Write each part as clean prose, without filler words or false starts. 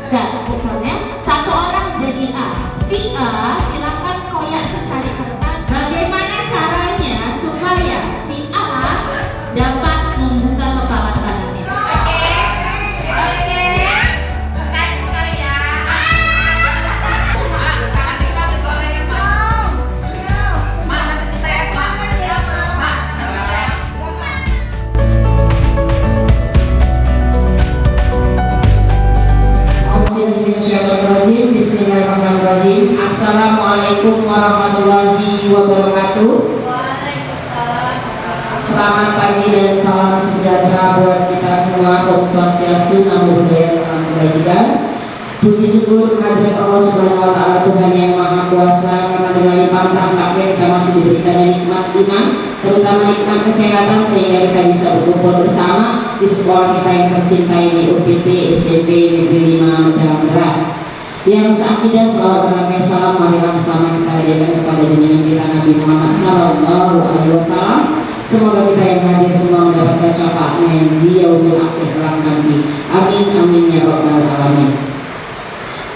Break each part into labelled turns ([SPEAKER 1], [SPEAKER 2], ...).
[SPEAKER 1] Enggak, bukan ya. Satu orang jadi A. Si A silakan koyak secari kertas. Bagaimana caranya supaya si A dapat membuka kepala baliknya? Bismillahirrahmanirrahim. Assalamualaikum warahmatullahi wabarakatuh. Selamat pagi dan salam sejahtera buat kita semua. Om Swastiastu, Namo Buddhaya, salam kebajikan. Puji syukur kehadirat Allah Subhanahu wa taala, Tuhan yang Maha Kuasa, karena dengan limpahan rahmat-Nya kita masih diberikan nikmat iman, terutama nikmat kesehatan, sehingga kita bisa berkumpul bersama di sekolah kita yang tercinta ini, UPT SMP Negeri 5 Medang Beras. Yang seakidah selawat berakai salam, marilah bersama kita hadirkan kepada junjungan kita Nabi Muhammad Sallallahu Alaihi Wasallam. Semoga kita yang hadir semua mendapatkan syafaatnya di yaumil akhir kelak nanti. Amin amin ya rabbal alamin.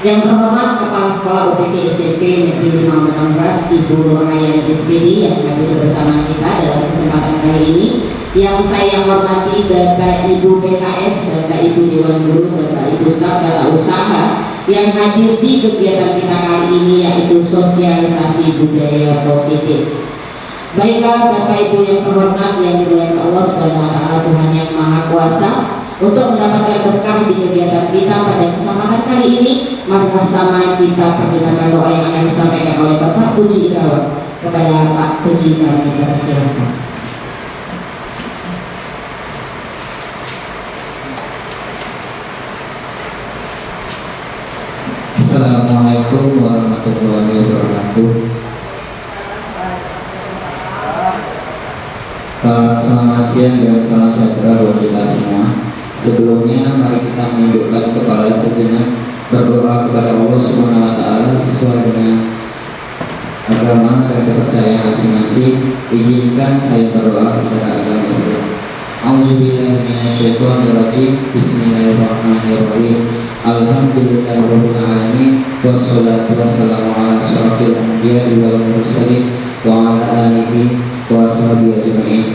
[SPEAKER 1] Yang terhormat Kepala Sekolah UPT SMP Negeri 5 Medang Beras, Ibu Nurhayani SPD yang hadir bersama kita dalam kesempatan kali ini. Yang saya hormati Bapak Ibu PKS, Bapak Ibu Dewan Guru, Bapak Ibu Staf Tata Usaha yang hadir di kegiatan kita kali ini, yaitu sosialisasi budaya positif. Baiklah Bapak Ibu yang terhormat yang dimuliakan Allah Subhanahu wa taala, Tuhan yang Maha Kuasa, untuk mendapatkan berkah di kegiatan kita pada kesempatan kali ini, marilah sama kita perdengarkan doa yang akan disampaikan oleh Bapak Puji Irawan. Kepada Pak Puji kami persilakan.
[SPEAKER 2] Assalamualaikum warahmatullahi wabarakatuh. Selamat siang dan salam sejahtera buat kita semua. Sebelumnya mari kita menundukkan kepala sejenak, berdoa kepada Allah Subhanahu wa taala sesuai dengan agama dan kepercayaan masing-masing. Izinkan saya berdoa secara agama Islam. Auzubillahi minasyaitonirrajim. Bismillahirrahmanirrahim. Alhamdulillahirabbil alamin. Wassalatu wassalamu ala asyrofil anbiya'i wal mursalin wa ala alihi wa ashabihi ajmain.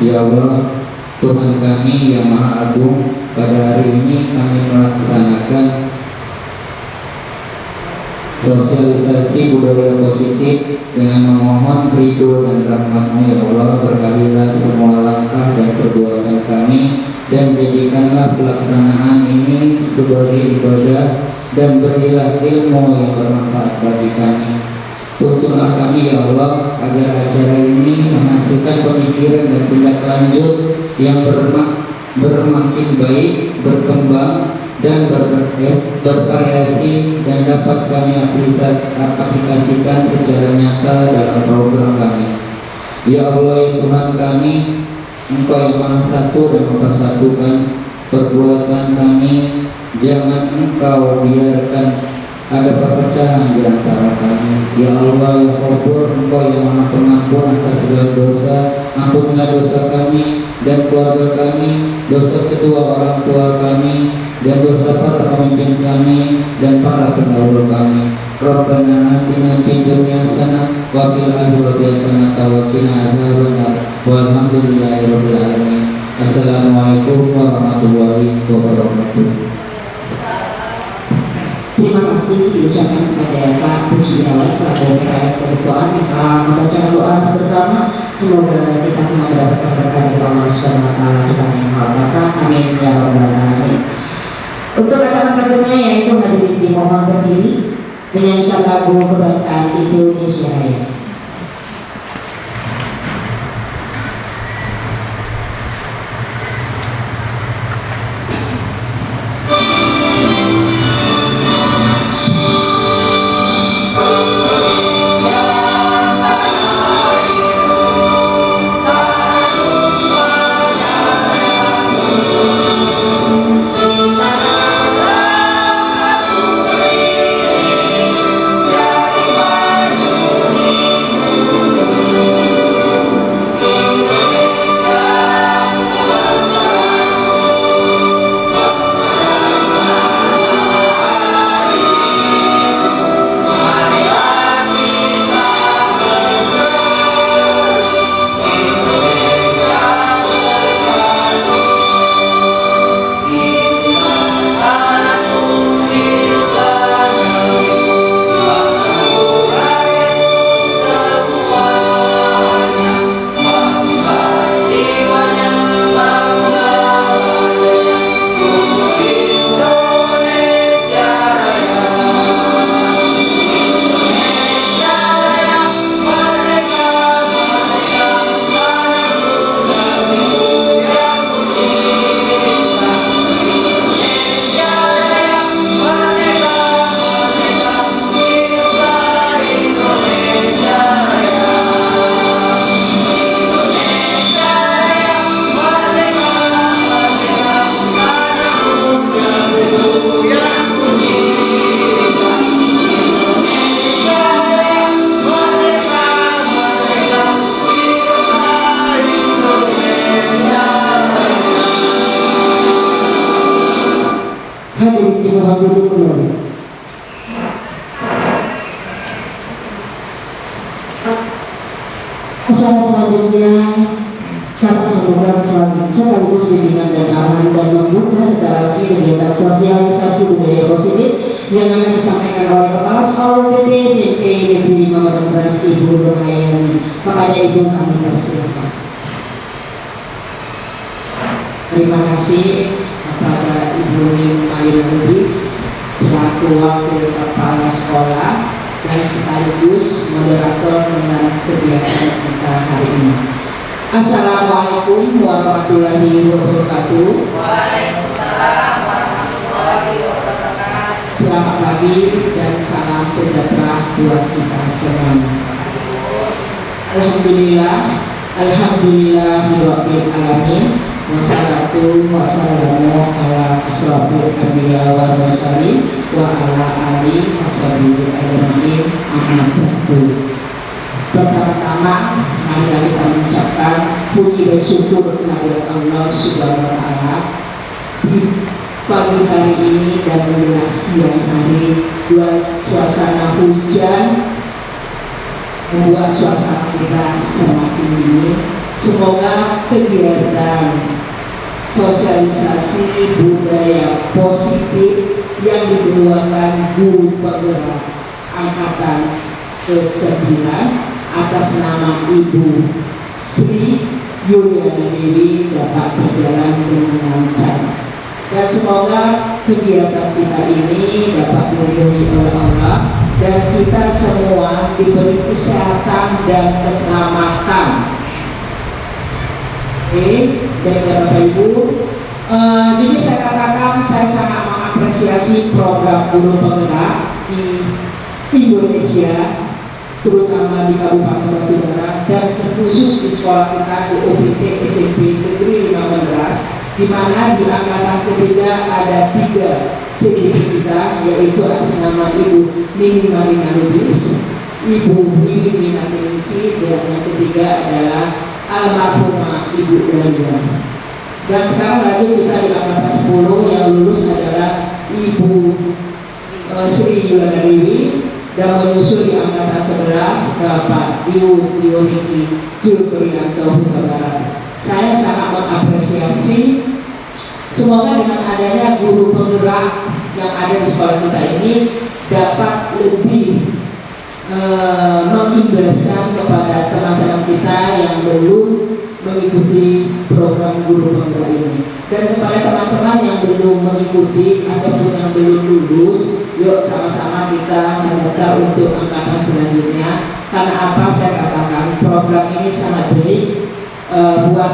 [SPEAKER 2] Ya Allah, Tuhan kami yang Maha Agung, pada hari ini kami melaksanakan sosialisasi budaya positif dengan memohon ridho dan rahmat-Mu ya Allah. Berkalilah semua langkah dan perbuatan kami, dan jadikanlah pelaksanaan ini sebagai ibadah, dan berilah ilmu yang bermanfaat bagi kami. Tuntunlah kami ya Allah, agar acara ini menghasilkan pemikiran dan tindak lanjut yang bermakin baik, berkembang, dan bervariasi, dan dapat kami aplikasikan secara nyata dalam program kami. Ya Allah ya Tuhan kami, Engkau yang Maha Satu dan mempersatukan perbuatan kami. Jangan Engkau biarkan ada perpecahan di antara kami. Ya Allah ya Ghafur, Engkau yang Maha Pengampun atas segala dosa. Ampunilah dosa kami dan keluarga kami, dosa kedua orang tua kami, dan dosa para pemimpin kami dan para pendahulu kami. Rabbana atina fid dunya hasanah wa fil akhirati hasanah wa qina azabannar. Walhamdulillahirabbil alamin. Assalamualaikum warahmatullahi wabarakatuh.
[SPEAKER 1] Terima kasih diucapkan kepada Pak Puji Irawan selaku PKS Kesiswaan. Kita membaca doa bersama, semoga kita semua mendapatkan berkah dari Allah Subhanahu wa taala, Tuhan yang Maha Kuasa. Amin ya rabbal alamin. Untuk acara selanjutnya yaitu hadirin dimohon berdiri menyanyikan lagu kebangsaan Indonesia Raya.
[SPEAKER 3] Thank you.
[SPEAKER 1] mohon duduk kembali. Acara selanjutnya kami sambungkan sekaligus bimbingan dan arahan dan membuka secara resmi kegiatan sosialisasi budaya positif yang akan disampaikan oleh Kepala Sekolah UPT SMP Negeri 5 Madang Beras Ibu Nurhayani. Kepada Ibu kami persilakan.
[SPEAKER 3] Terima kasih kepada Ibu Maria Lubis selaku Wakil Kepala Sekolah dan sekaligus moderator dengan kegiatan kita hari ini. Assalamualaikum warahmatullahi wabarakatuh.
[SPEAKER 4] Waalaikumsalam warahmatullahi wabarakatuh.
[SPEAKER 3] Selamat pagi dan salam sejahtera buat kita semuanya. Alhamdulillah, alhamdulillahirabbil alamin. Wassalatu wassalamu ala asrofil anbiya wal mursalin wa ala alihi washabihi ajmain. Amma ba'du. Pertama-tama mari kita mengucapkan puji dan syukur kehadirat Allah Subhanahu wa taala di pagi hari ini dan menjelang siang hari. Suasana hujan membuat suasana kita semakin dingin. Semoga kegiatan sosialisasi budaya positif yang dikeluarkan guru penggerak angkatan ke-9 atas nama Ibu Sri Yuliana Dewi dapat berjalan dengan lancar, dan semoga kegiatan kita ini dapat diridhoi oleh Allah dan kita semua diberi kesehatan dan keselamatan. Baiklah Bapak Ibu, jadi saya katakan saya sangat mengapresiasi program guru penggerak di Indonesia, terutama di Kabupaten Batubara dan terkhusus di sekolah kita di UPT SMP Negeri 5 Beras, di mana di angkatan ketiga ada 3 CDP kita, yaitu atas nama Ibu Nini Marina Lubis, Ibu Wiwi Minatingsi, dan yang ketiga adalah almarhumah Ibu Dahlia. Dan sekarang lagi kita di angkatan 10 yang lulus adalah Ibu Sri Yuliana Dewi, dan menyusul di angkatan 11 Bapak Tio Niki Julfrianto Huta Barat. Saya sangat mengapresiasi, semoga dengan adanya guru penggerak yang ada di sekolah kita ini dapat lebih mengimbaskan kepada teman-teman kita yang belum mengikuti program guru penggerak ini, dan kepada teman-teman yang belum mengikuti ataupun yang belum lulus, yuk sama-sama kita mendaftar untuk angkatan selanjutnya. Karena apa saya katakan program ini sangat baik buat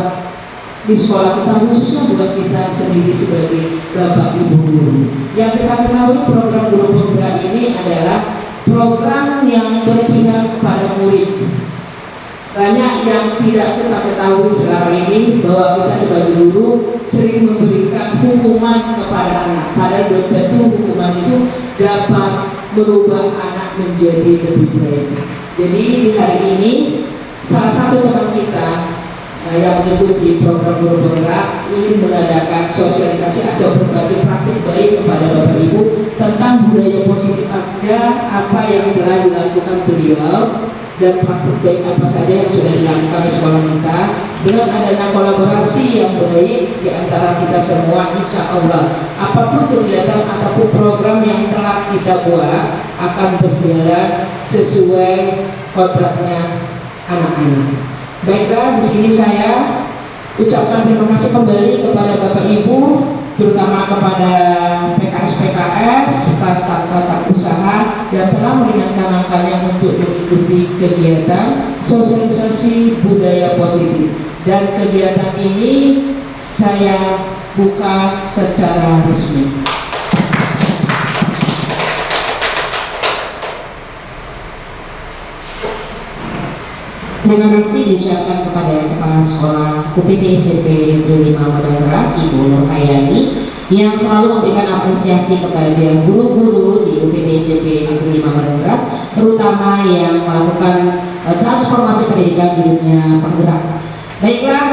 [SPEAKER 3] di sekolah kita, khususnya buat kita sendiri sebagai bapak ibu guru. Yang kita ketahui program guru penggerak ini adalah program yang berpihak kepada murid. Banyak yang tidak kita ketahui selama ini bahwa kita sebagai guru sering memberikan hukuman kepada anak, padahal belum tentu hukuman itu dapat merubah anak menjadi lebih baik. Jadi di hari ini salah satu teman kita yang mengikuti program guru penggerak ingin mengadakan sosialisasi atau berbagi praktik baik kepada Bapak Ibu tentang budaya positif apa yang telah dilakukan beliau dan praktik baik apa saja yang sudah dilakukan di sekolah kita. Dengan adanya kolaborasi yang baik di antara kita semua, insya Allah apapun kegiatan ataupun program yang telah kita buat akan berjalan sesuai kodratnya anak-anak. Baiklah, di sini saya ucapkan terima kasih kembali kepada Bapak Ibu, terutama kepada PKS, staf tata usaha yang telah meringankan langkahnya untuk mengikuti kegiatan sosialisasi budaya positif. Dan kegiatan ini saya buka secara resmi.
[SPEAKER 1] Terima kasih diucapkan kepada Kepala Sekolah UPT SMP Negeri 5 Madang Beras Ibu Nurhayani yang selalu memberikan apresiasi kepada guru-guru di UPT SMP Negeri 5 Madang Beras, terutama yang melakukan transformasi pendidikan di dunia penggerak. Baiklah,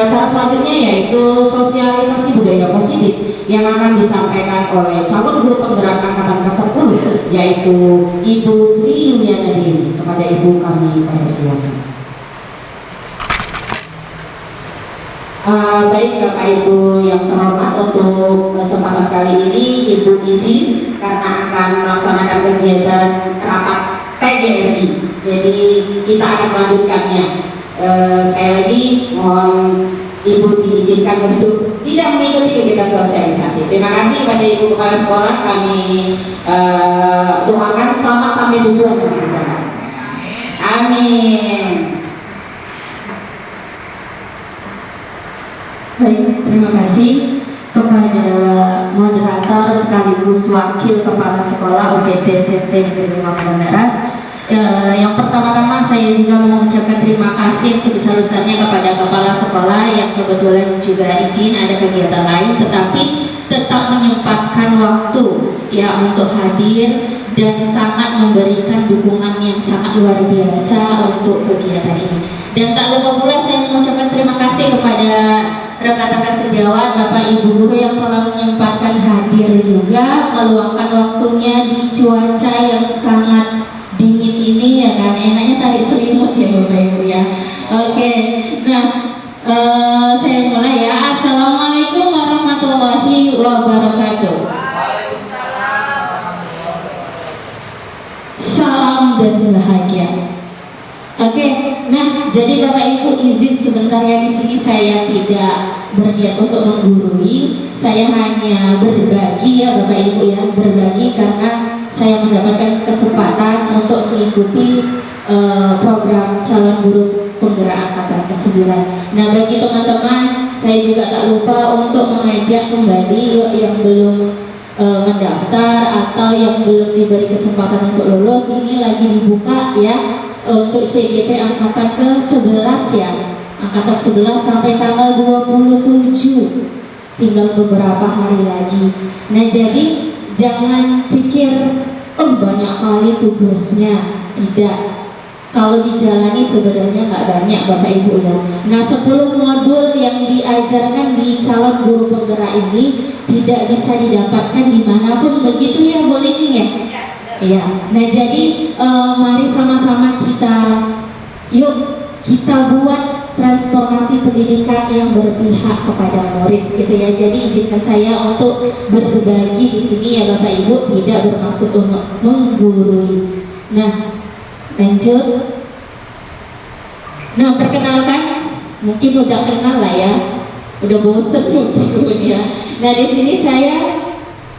[SPEAKER 1] cara selanjutnya yaitu sosialisasi budaya positif yang akan disampaikan oleh calon guru penggerak angkatan ke-10 yaitu Ibu Sri Yuliana Dewi. Kepada Ibu kami persilakan. Baik Bapak Ibu yang terhormat, untuk kesempatan kali ini Ibu izin karena akan melaksanakan kegiatan rapat PGRI, jadi kita akan melanjutkannya. Sekali lagi mohon Ibu diizinkan untuk tidak mengikuti kegiatan sosialisasi. Terima kasih kepada Ibu Kepala Sekolah, kami doakan selamat sampai tujuan nanti di jalan. Amin.
[SPEAKER 5] Baik, terima kasih kepada moderator sekaligus wakil kepala sekolah UPT SMP Negeri 5 Madanggaras. Yang pertama-tama saya juga mengucapkan terima kasih sebesar-besarnya kepada kepala sekolah yang kebetulan juga izin ada kegiatan lain, tetapi tetap menyempatkan waktu ya untuk hadir dan sangat memberikan dukungan yang sangat luar biasa untuk kegiatan ini. Dan tak lupa pula saya mengucapkan terima kasih kepada rekan-rekan sejawat, Bapak Ibu guru yang telah menyempatkan hadir juga, meluangkan waktunya di cuaca yang sangat dingin ini ya kan, enaknya tarik selimut ya Bapak Ibu ya. Oke, nah saya mulai ya. Assalamualaikum warahmatullahi wabarakatuh. Salam dan bahagia. Oke, nah jadi Bapak Ibu izin sebentar ya, di sini saya tidak berniat untuk menggurui, saya hanya berbagi ya Bapak Ibu ya, berbagi karena saya mendapatkan kesempatan untuk mengikuti program calon guru penggerak angkatan ke-9. Nah bagi teman-teman, saya juga tak lupa untuk mengajak kembali yang belum mendaftar atau yang belum diberi kesempatan untuk lulus, ini lagi dibuka ya untuk CGP angkatan ke-11 ya, angkatan 11 sampai tanggal 27, tinggal beberapa hari lagi. Nah jadi jangan pikir banyak kali tugasnya, tidak. Kalau dijalani sebenarnya nggak banyak Bapak Ibu ya. Nah 10 modul yang diajarkan di calon guru penggerak ini tidak bisa didapatkan dimanapun, begitu ya Bu Nining ya? Iya. Nah jadi mari sama-sama yuk kita buat transformasi pendidikan yang berpihak kepada murid gitu ya. Jadi izinkan saya untuk berbagi di sini ya Bapak Ibu, tidak bermaksud untuk menggurui. Nah lanjut. Nah perkenalkan, mungkin udah kenal lah ya, udah bosen mungkin ya. Nah di sini saya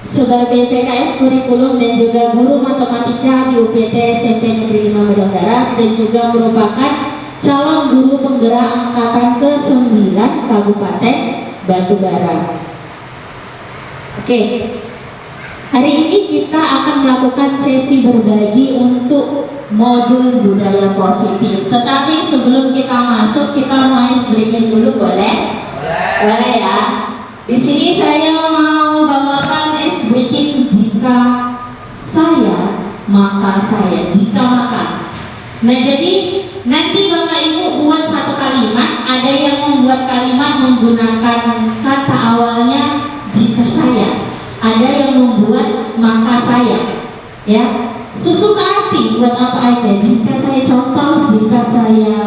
[SPEAKER 5] sebagai PKS kurikulum dan juga guru matematika di UPT SMP Negeri 5 Madanggaras dan juga merupakan calon guru penggerak angkatan ke-9 Kabupaten Batubara. Oke, hari ini kita akan melakukan sesi berbagi untuk modul budaya positif. Tetapi sebelum kita masuk, kita mau ice breaking dulu, boleh? Boleh ya. Di sini saya mau bawakan ice breaking jika saya, maka saya, jika maka. Nah jadi nanti Bapak Ibu buat satu kalimat, ada yang membuat kalimat menggunakan kata awalnya jika saya, ada yang membuat maka saya, ya sesuka hati buat apa aja. Jika saya, contoh jika saya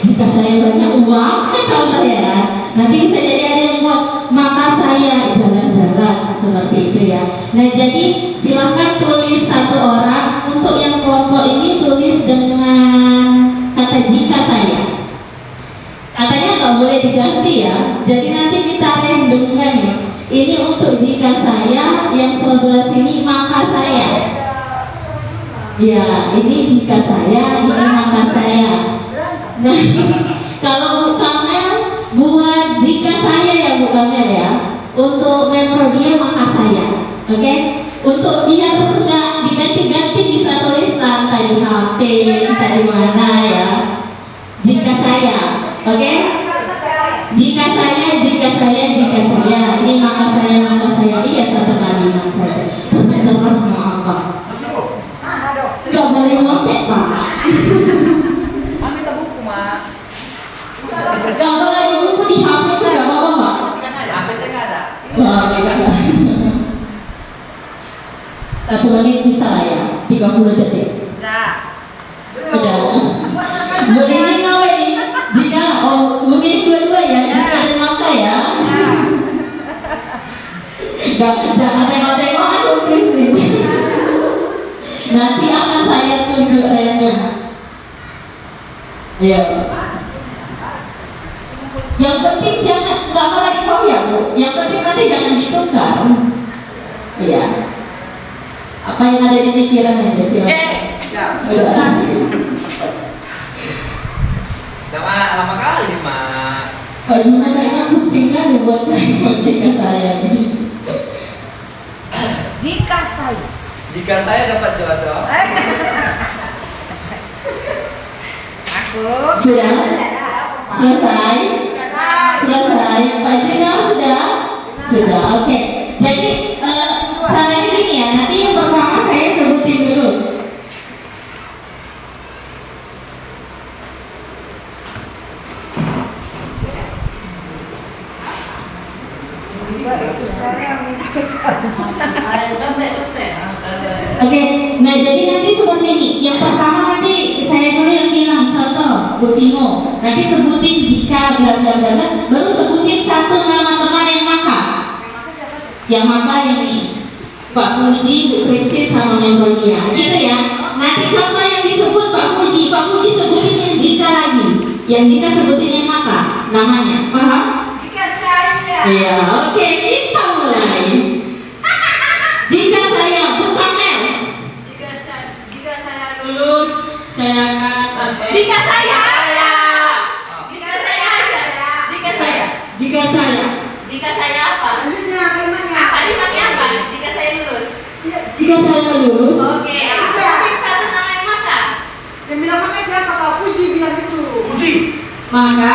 [SPEAKER 5] jika saya banyak uang, contoh ya, nanti bisa jadi ada yang buat maka saya jalan-jalan seperti itu ya. Nah jadi silahkan tulis satu orang, untuk yang kelompok ini tulis dengan kata jika saya, katanya nggak boleh diganti ya, jadi nanti kita randomkan ya. Ini untuk jika saya, yang sebelah sini maka saya. Ya, ini jika saya, ini maka saya. Nah, kalau Bu Kamel buat jika saya ya Bu Kamel ya. Untuk memprodia maka saya. Oke? Untuk biar nggak diganti-ganti bisa tulis entah di HP, entah di mana ya. Jika saya, oke? Jika saya, ini maka saya, iya satu kalimat saja. Terserah mau apa. Gak boleh ngotek Pak.
[SPEAKER 4] Ambil buku, Mak.
[SPEAKER 5] Gak boleh buku di HP itu gak apa-apa Pak.
[SPEAKER 4] Sampai saya
[SPEAKER 5] 1 menit bisa lah ya, 30 detik. Udah. Boleh ini ngapain nih? Jika, mungkin dua-dua ya, jika ada maka ya. Jangan tengok-tengok aku Christine. Nanti akan saya tunjuk random. Ya. Yang penting jangan, nggak malah di bawah ya Bu. Yang penting nanti jangan ditukar. Iya. Apa yang ada di pikiran aja silakan. Udah.
[SPEAKER 4] Lama kali Mak.
[SPEAKER 5] Oh gimana ya, pusing kan buat jika saya ini.
[SPEAKER 4] Jika saya dapat jodoh.
[SPEAKER 6] Aku
[SPEAKER 5] Sudah? Selesai? Selesai. Pak Jina sudah? Sudah, oke. Jadi caranya gini ya, nanti yang pertama saya sebutin dulu. Oke, nah jadi nanti seperti ini. Yang pertama nanti saya dulu yang bilang contoh, Bu Simo. Nanti sebutin jika bla bla bla bla, baru sebutin satu nama teman yang maka. Yang maka ini Pak Puji, Bu Christine sama Memrodia. Gitu ya. Nanti contoh yang disebut Pak Puji sebutin yang jika lagi. Yang jika sebutin yang maka namanya. Paham?
[SPEAKER 6] jika saya
[SPEAKER 5] Iya, oke, kita mulai. Jika saya buka Mel.
[SPEAKER 6] jika saya
[SPEAKER 5] Lulus, saya akan
[SPEAKER 6] jika saya jika saya
[SPEAKER 5] jika saya
[SPEAKER 6] jika saya apa? Kalimatnya apa? Jika saya lulus.
[SPEAKER 5] jika saya lulus
[SPEAKER 6] Oke. Sebutin satu nama yang maka.
[SPEAKER 7] Yang bilang makanya siapa Kak Puji bilang itu.
[SPEAKER 4] Puji.
[SPEAKER 5] maka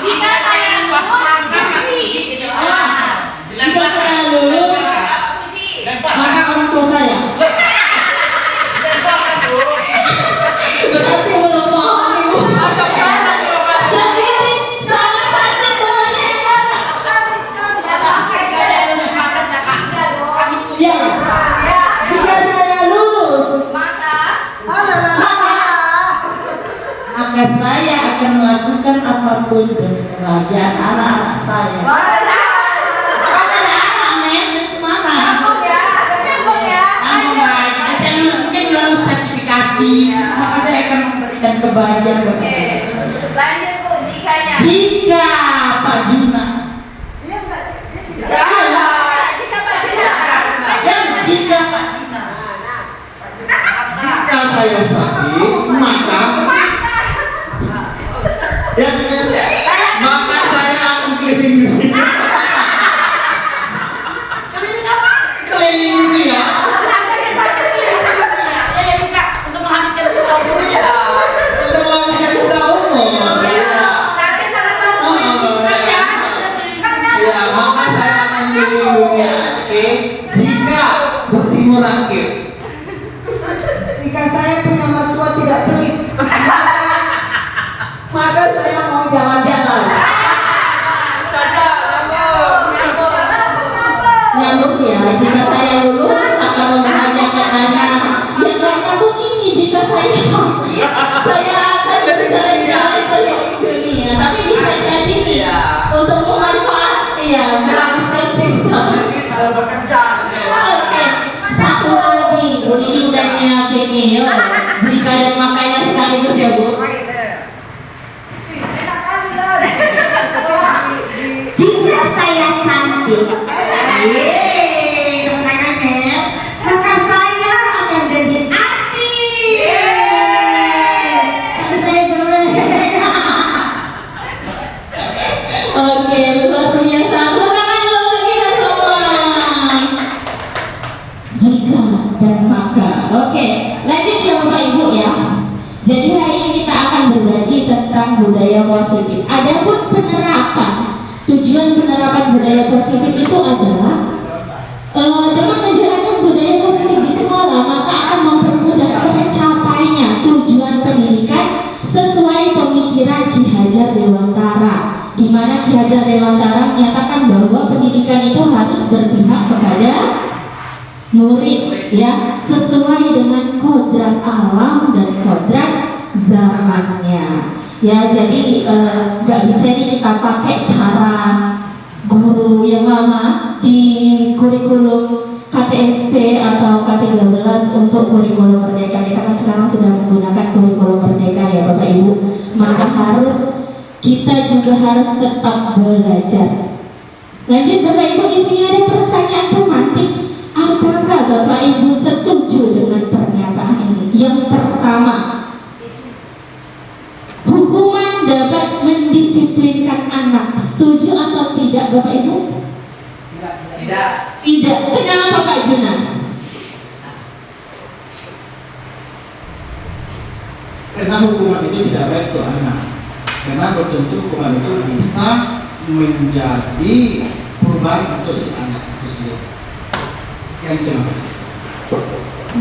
[SPEAKER 6] Jika saya lulus,
[SPEAKER 5] jika saya lulus maka orang tua saya berarti belum paham ibu. Sebutin salah satu temannya yang mana? Ya, jika saya lulus maka saya akan melakukan apapun demi kebahagiaan anak-anak saya. Maka saya akan memberikan kebahagiaan buat anak saya.
[SPEAKER 6] lanjut Bu, jikanya.
[SPEAKER 5] Jika Pak Juna
[SPEAKER 7] Iya enggak? Dia tidak.
[SPEAKER 6] Jika Pak Juna.
[SPEAKER 5] dan jika Pak Juna jika saya sakit maka ya maka saya akan keliling di sini. Keliling dunia. Untuk menghabiskan sisa umur. Ya, maka saya akan keliling dunia. Oke. Jika Bu Simo rakit.
[SPEAKER 7] Jika saya punya mertua tidak pelit,
[SPEAKER 5] Maka saya mau jalan-jalan. Nyambung ya, jika saya lulus akan membahagiakan anak. Ya nggak nyambung ini, jika saya sakit, saya akan berjalan-jalan keliling dunia. Tapi bisa jadi nih, untuk memanfaat, ya menghabiskan sisa. Oke, satu lagi, Bu ini udah nyiapin nih, yuk. Jika dan makanya sekaligus ya Bu. Jika saya cantik, maka saya akan jadi artis. Tapi saya jelek. Oke, luar biasa. Tepuk tangan dulu untuk kita semua. Jika dan maka. Oke, lanjut ya Bapak Ibu ya. Jadi hari ini kita akan berbagi tentang budaya positif. Adapun penerapan, tujuan penerapan budaya positif itu adalah dengan menjalankan budaya positif di sekolah, maka akan mempermudah tercapainya tujuan pendidikan sesuai pemikiran Ki Hajar Dewantara, di mana Ki Hajar Dewantara menyatakan bahwa pendidikan itu harus berpihak kepada murid ya, sesuai dengan kodrat alam dan kodrat zamannya ya. Jadi nggak bisa nih kita pakai cara guru yang lama di kurikulum KTSP atau K13 untuk kurikulum merdeka. Kita kan sekarang sudah menggunakan kurikulum merdeka ya Bapak Ibu, maka kita juga harus tetap belajar. Lanjut Bapak Ibu, di sini ada pertanyaan pemantik. Apakah Bapak Ibu setuju dengan pernyataan ini? Yang pertama, hukuman dapat mendisiplinkan anak. Setuju atau tidak Bapak Ibu?
[SPEAKER 4] Tidak.
[SPEAKER 5] Tidak. Kenapa Pak Junan?
[SPEAKER 8] Karena hukuman itu tidak baik untuk anak. Karena tentu hukuman itu bisa menjadi perubahan untuk si anak itu sendiri. Yang terima kasih.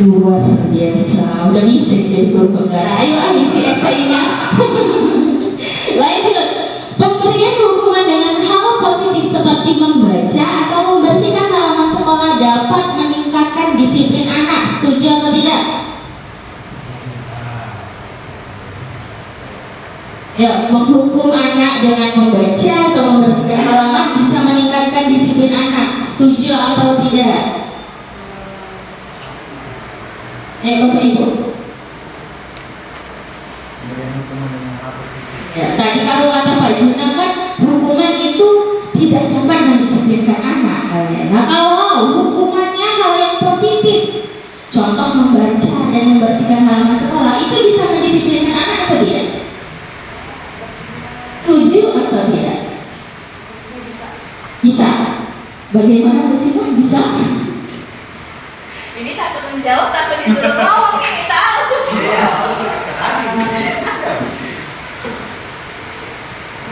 [SPEAKER 5] Luar biasa. Udah bisa jadi guru penggarap. Ayo isi esainya. Lanjut. Pemberian hukuman dengan hal positif seperti membaca atau membersihkan halaman sekolah dapat meningkatkan disiplin anak. Setuju atau tidak? Ya, menghukum anak dengan membaca atau membersihkan halaman bisa meningkatkan disiplin anak. Setuju atau tidak? Bapak Ibu. Ya, tadi kalau kata Pak Juna kan hukuman itu tidak dapat mendisiplinkan anak. Nah, kalau hukumannya hal yang positif, contoh membaca dan membersihkan halaman sekolah, itu bisa mendisiplinkan anak atau tidak? Setuju atau tidak? Bisa. Bagaimana Bu Simon? Bisa?
[SPEAKER 6] Ini takut menjawab, takut disuruh ngomong, ini tahu.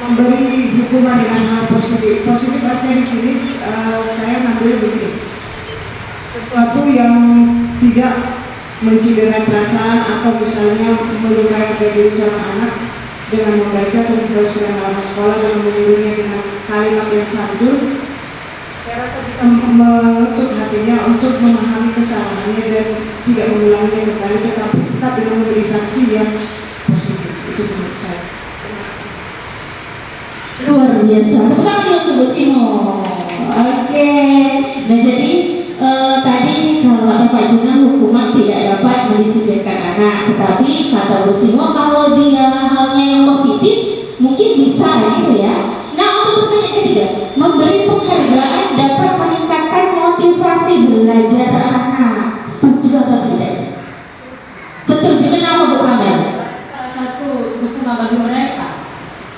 [SPEAKER 7] Memberi hukuman dengan hal positif. Positif artinya di sini saya ngambil begini. Sesuatu yang tidak mencederai perasaan atau misalnya melukai harga diri seorang anak dengan membaca atau membersihkan halaman sekolah dengan menyuruhnya dengan kalimat yang santun. Saya rasa bisa mengetuk hatinya untuk memahami kesalahannya dan tidak mengulanginya kembali, tetapi tetap dengan memberi sanksi yang positif. Itu menurut saya.
[SPEAKER 5] Luar biasa. Tepuk tangan dulu untuk Bu Simo. Oke. Nah jadi tadi kalau kata Pak Junan hukuman tidak dapat mendisiplinkan anak, tetapi kata Bu Simo kalau dia halnya yang positif mungkin bisa gitu ya. Nah untuk pertanyaan ketiga, memberi penghargaan dapat meningkatkan motivasi belajar anak. Setuju atau tidak? Setuju. Kenapa Bu Kamel?
[SPEAKER 3] Salah satu hukuman bagi mereka.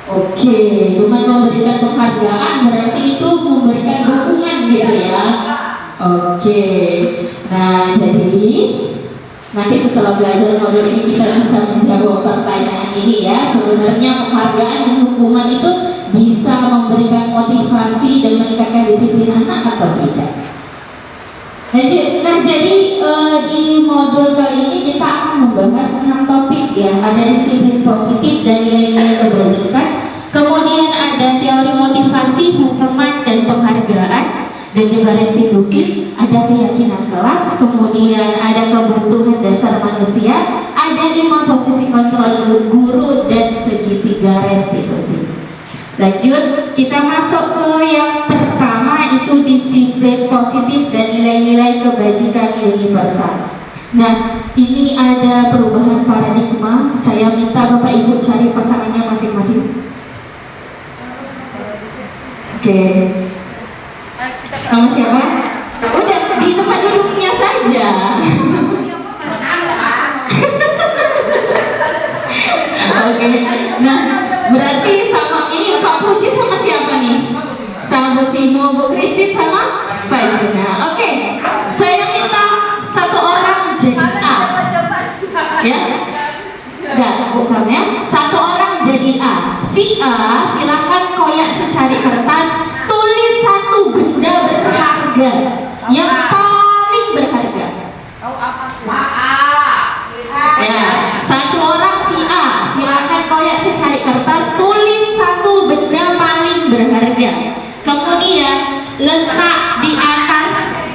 [SPEAKER 5] Oke, dengan memberikan penghargaan berarti itu memberikan dukungan gitu ya. Oke, nah jadi nanti setelah belajar modul ini kita bisa menjawab pertanyaan ini ya. Sebenarnya penghargaan dan hukuman itu bisa memberikan motivasi dan meningkatkan disiplin anak atau tidak? Nah jadi di modul kali ini kita akan membahas 6 topik ya. Ada disiplin positif dan nilai-nilai kebajikan. Kemudian ada teori motivasi, hukuman dan penghargaan, dan juga restitusi. Ada keyakinan kelas. Kemudian ada kebutuhan dasar manusia. Ada 5 posisi kontrol guru dan segitiga restitusi. Lanjut, kita masuk ke yang pertama, itu disiplin positif dan nilai-nilai kebajikan universal. Nah, ini ada perubahan paradigma. Saya minta Bapak Ibu cari pasangannya masing-masing. Oke. Nama siapa? Udah di tempat duduknya saja. Oke. Nah, berarti sama ini Pak Puji sama siapa nih? Sama Bu Simo, Bu Kristin sama Pak Jina. Oke. Saya minta satu orang jadi A. Ya? Enggak, bukan ya. Satu orang jadi A. Si A silakan koyak secari kertas, tulis satu benda berharga yang paling berharga. Ya, satu orang si A silakan koyak secari kertas, tulis satu benda paling berharga. Kemudian letak di atas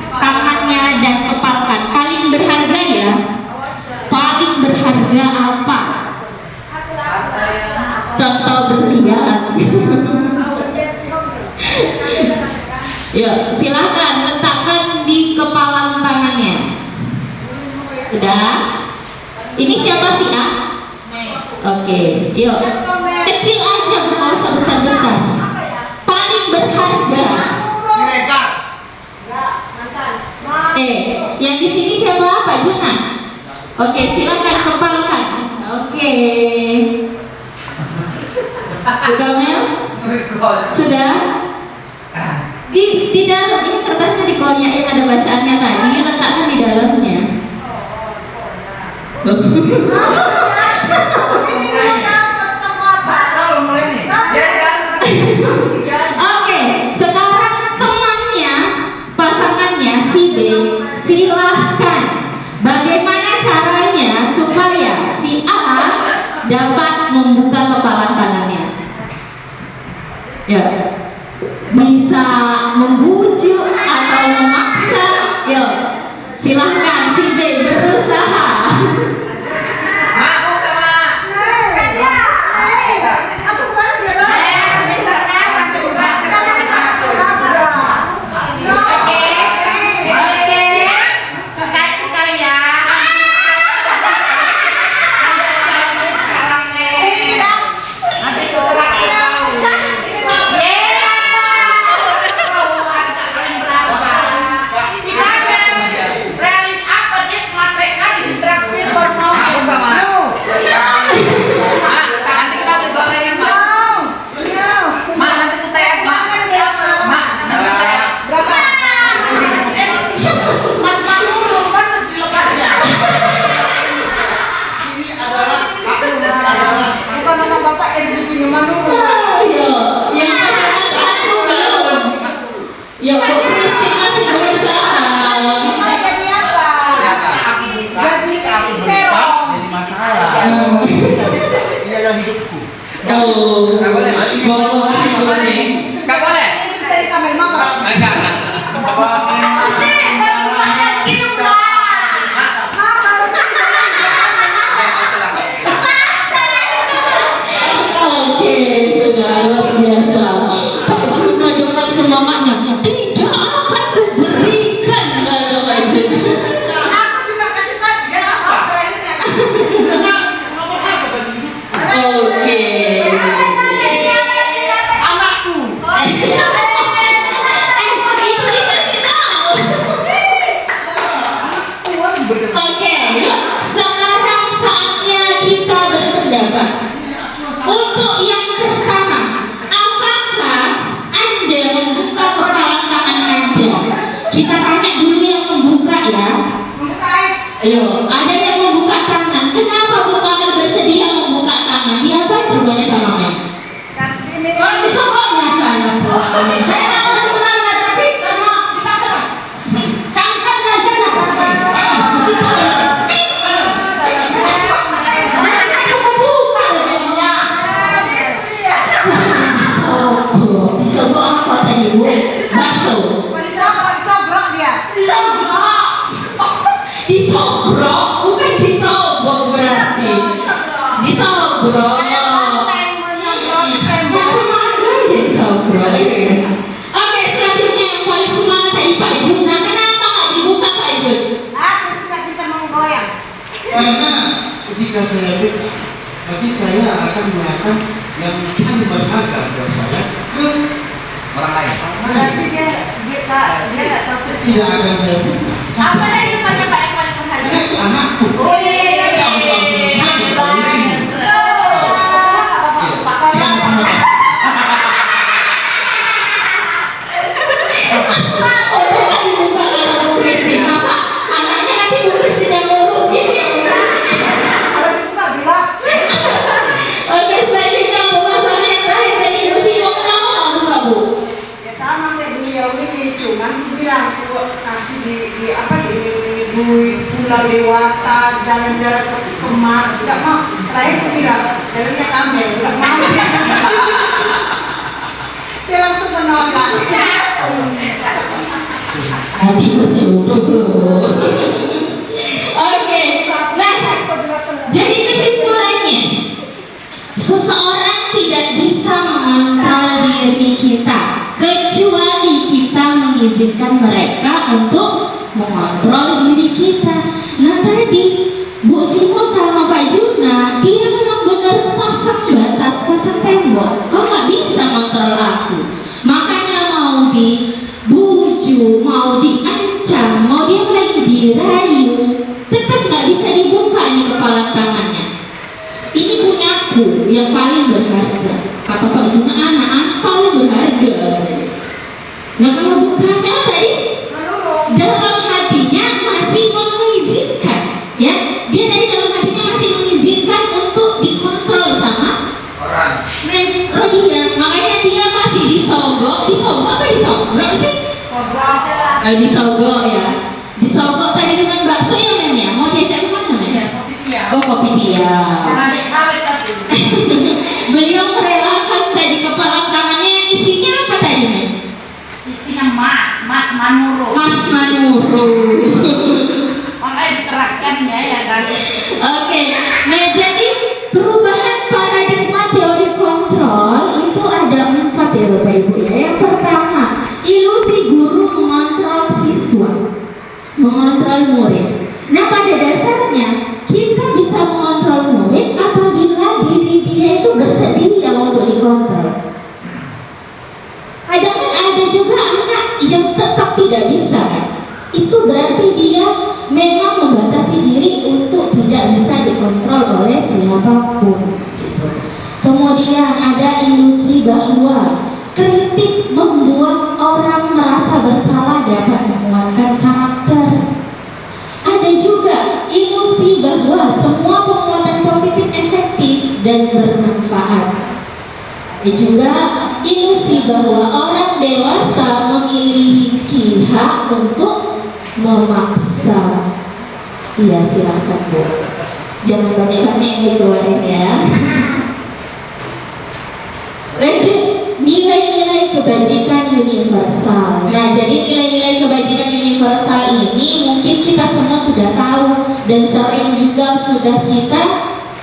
[SPEAKER 5] tangannya dan kepala berharga apa? Contoh berlian. Ya, silakan letakkan di kepala tangannya. Sudah? Ini siapa sih, A? Oke, yuk. Kecil aja, nggak usah besar-besar. Paling berharga. Yang di sini siapa, Pak Juna? Oke, silakan kepalkan. Oke. Sudah, Mel? Sudah? Di dalam ini kertasnya dikonyain, ada bacaannya tadi, letakkan di dalamnya. Oke, sekarang temannya, pasangannya si B, silahkan bagaimana caranya supaya si A dapat membuka kepala tangannya. Ya, bisa membujuk atau memaksa. Yuk, silahkan si B berusaha. Ayo, ada yang membuka tangan. Kenapa Bu Kamil bersedia membuka tangan? Dia apa rupanya sama Mel? Kalau disokoknya saya. Saya tak tahu sebenarnya, tapi karena dipaksa. Sangat belajar lah. Aku membuka namanya. Disogok apa tadi Bu? Bakso. Disogrok, bukan disogok berarti. Disogrok. Macam mana aja disogrok. Oke, selanjutnya yang paling semangat tadi Pak Jun. Nah, kenapa nggak dibuka Pak Jun?
[SPEAKER 6] Aku suka kita menggoyang.
[SPEAKER 8] Karena ketika saya buka, bagi saya akan menggunakan yang paling berharga buat saya ke
[SPEAKER 4] orang lain.
[SPEAKER 6] Berarti dia nggak tahu.
[SPEAKER 8] tidak akan saya buka.
[SPEAKER 6] Apa tadi rupanya Pak yang paling berharga?
[SPEAKER 8] Karena itu anakku.
[SPEAKER 6] Oh iya.
[SPEAKER 7] Pulau Dewata, jalan-jalan ke Kemas, nggak mau. Terakhir aku bilang, jalannya Kamel, nggak mau. Dia langsung menolak.
[SPEAKER 5] Hati berjodoh. Oke, nah, jadi mengizinkan mereka untuk mengontrol diri kita. Nah tadi Bu Simo sama Pak Juna, dia memang benar pasang batas, pasang tembok. Kau nggak bisa kontrol aku. Makanya mau dibujuk, mau diancam, mau dia lagi dirayu, tetap nggak bisa dibuka nih kepala tangannya. Ini punyaku yang paling berharga. Kata Pak Juna, anak-anak paling berharga. Nah kalau bukannya tadi dalam hatinya masih mengizinkan, ya, dia tadi dalam hatinya masih mengizinkan untuk dikontrol sama
[SPEAKER 4] orang.
[SPEAKER 5] Rodia. Makanya dia masih disogok apa disogok? Berapa sih? Disogok ya. Disogok tadi dengan bakso ya Mem ya. Mau diajak kemana Mem? Oh kopi tiam. Beliau merelakan tadi kepala tangannya yang isinya apa tadi Mem?
[SPEAKER 6] Isinya mas manuru.
[SPEAKER 5] Mas Manuru.
[SPEAKER 6] Makanya diterapkannya ya kan.
[SPEAKER 5] Oke, nah jadi perubahan paradigma teori kontrol itu ada 4 ya Bapak Ibu ya. Yang pertama, ilusi guru mengontrol siswa, mengontrol murid. Nah pada dasarnya kita bisa mengontrol murid apabila diri dia itu bersedia untuk dikontrol. Kadang kan ada juga anak yang tetap tidak bisa kan? Itu berarti dia memang membatasi diri untuk tidak bisa dikontrol oleh siapapun gitu. Kemudian ada ilusi bahwa kritik membuat orang merasa bersalah dapat menguatkan karakter. Ada juga ilusi bahwa semua penguatan positif efektif dan bermanfaat. Ada juga ilusi bahwa orang dewasa memiliki hak untuk memaksa. Iya silahkan Bu, jangan banyak-banyak yang dikeluarin ya. Lanjut, nilai-nilai kebajikan universal. Nah jadi nilai-nilai kebajikan universal ini mungkin kita semua sudah tahu dan sering juga sudah kita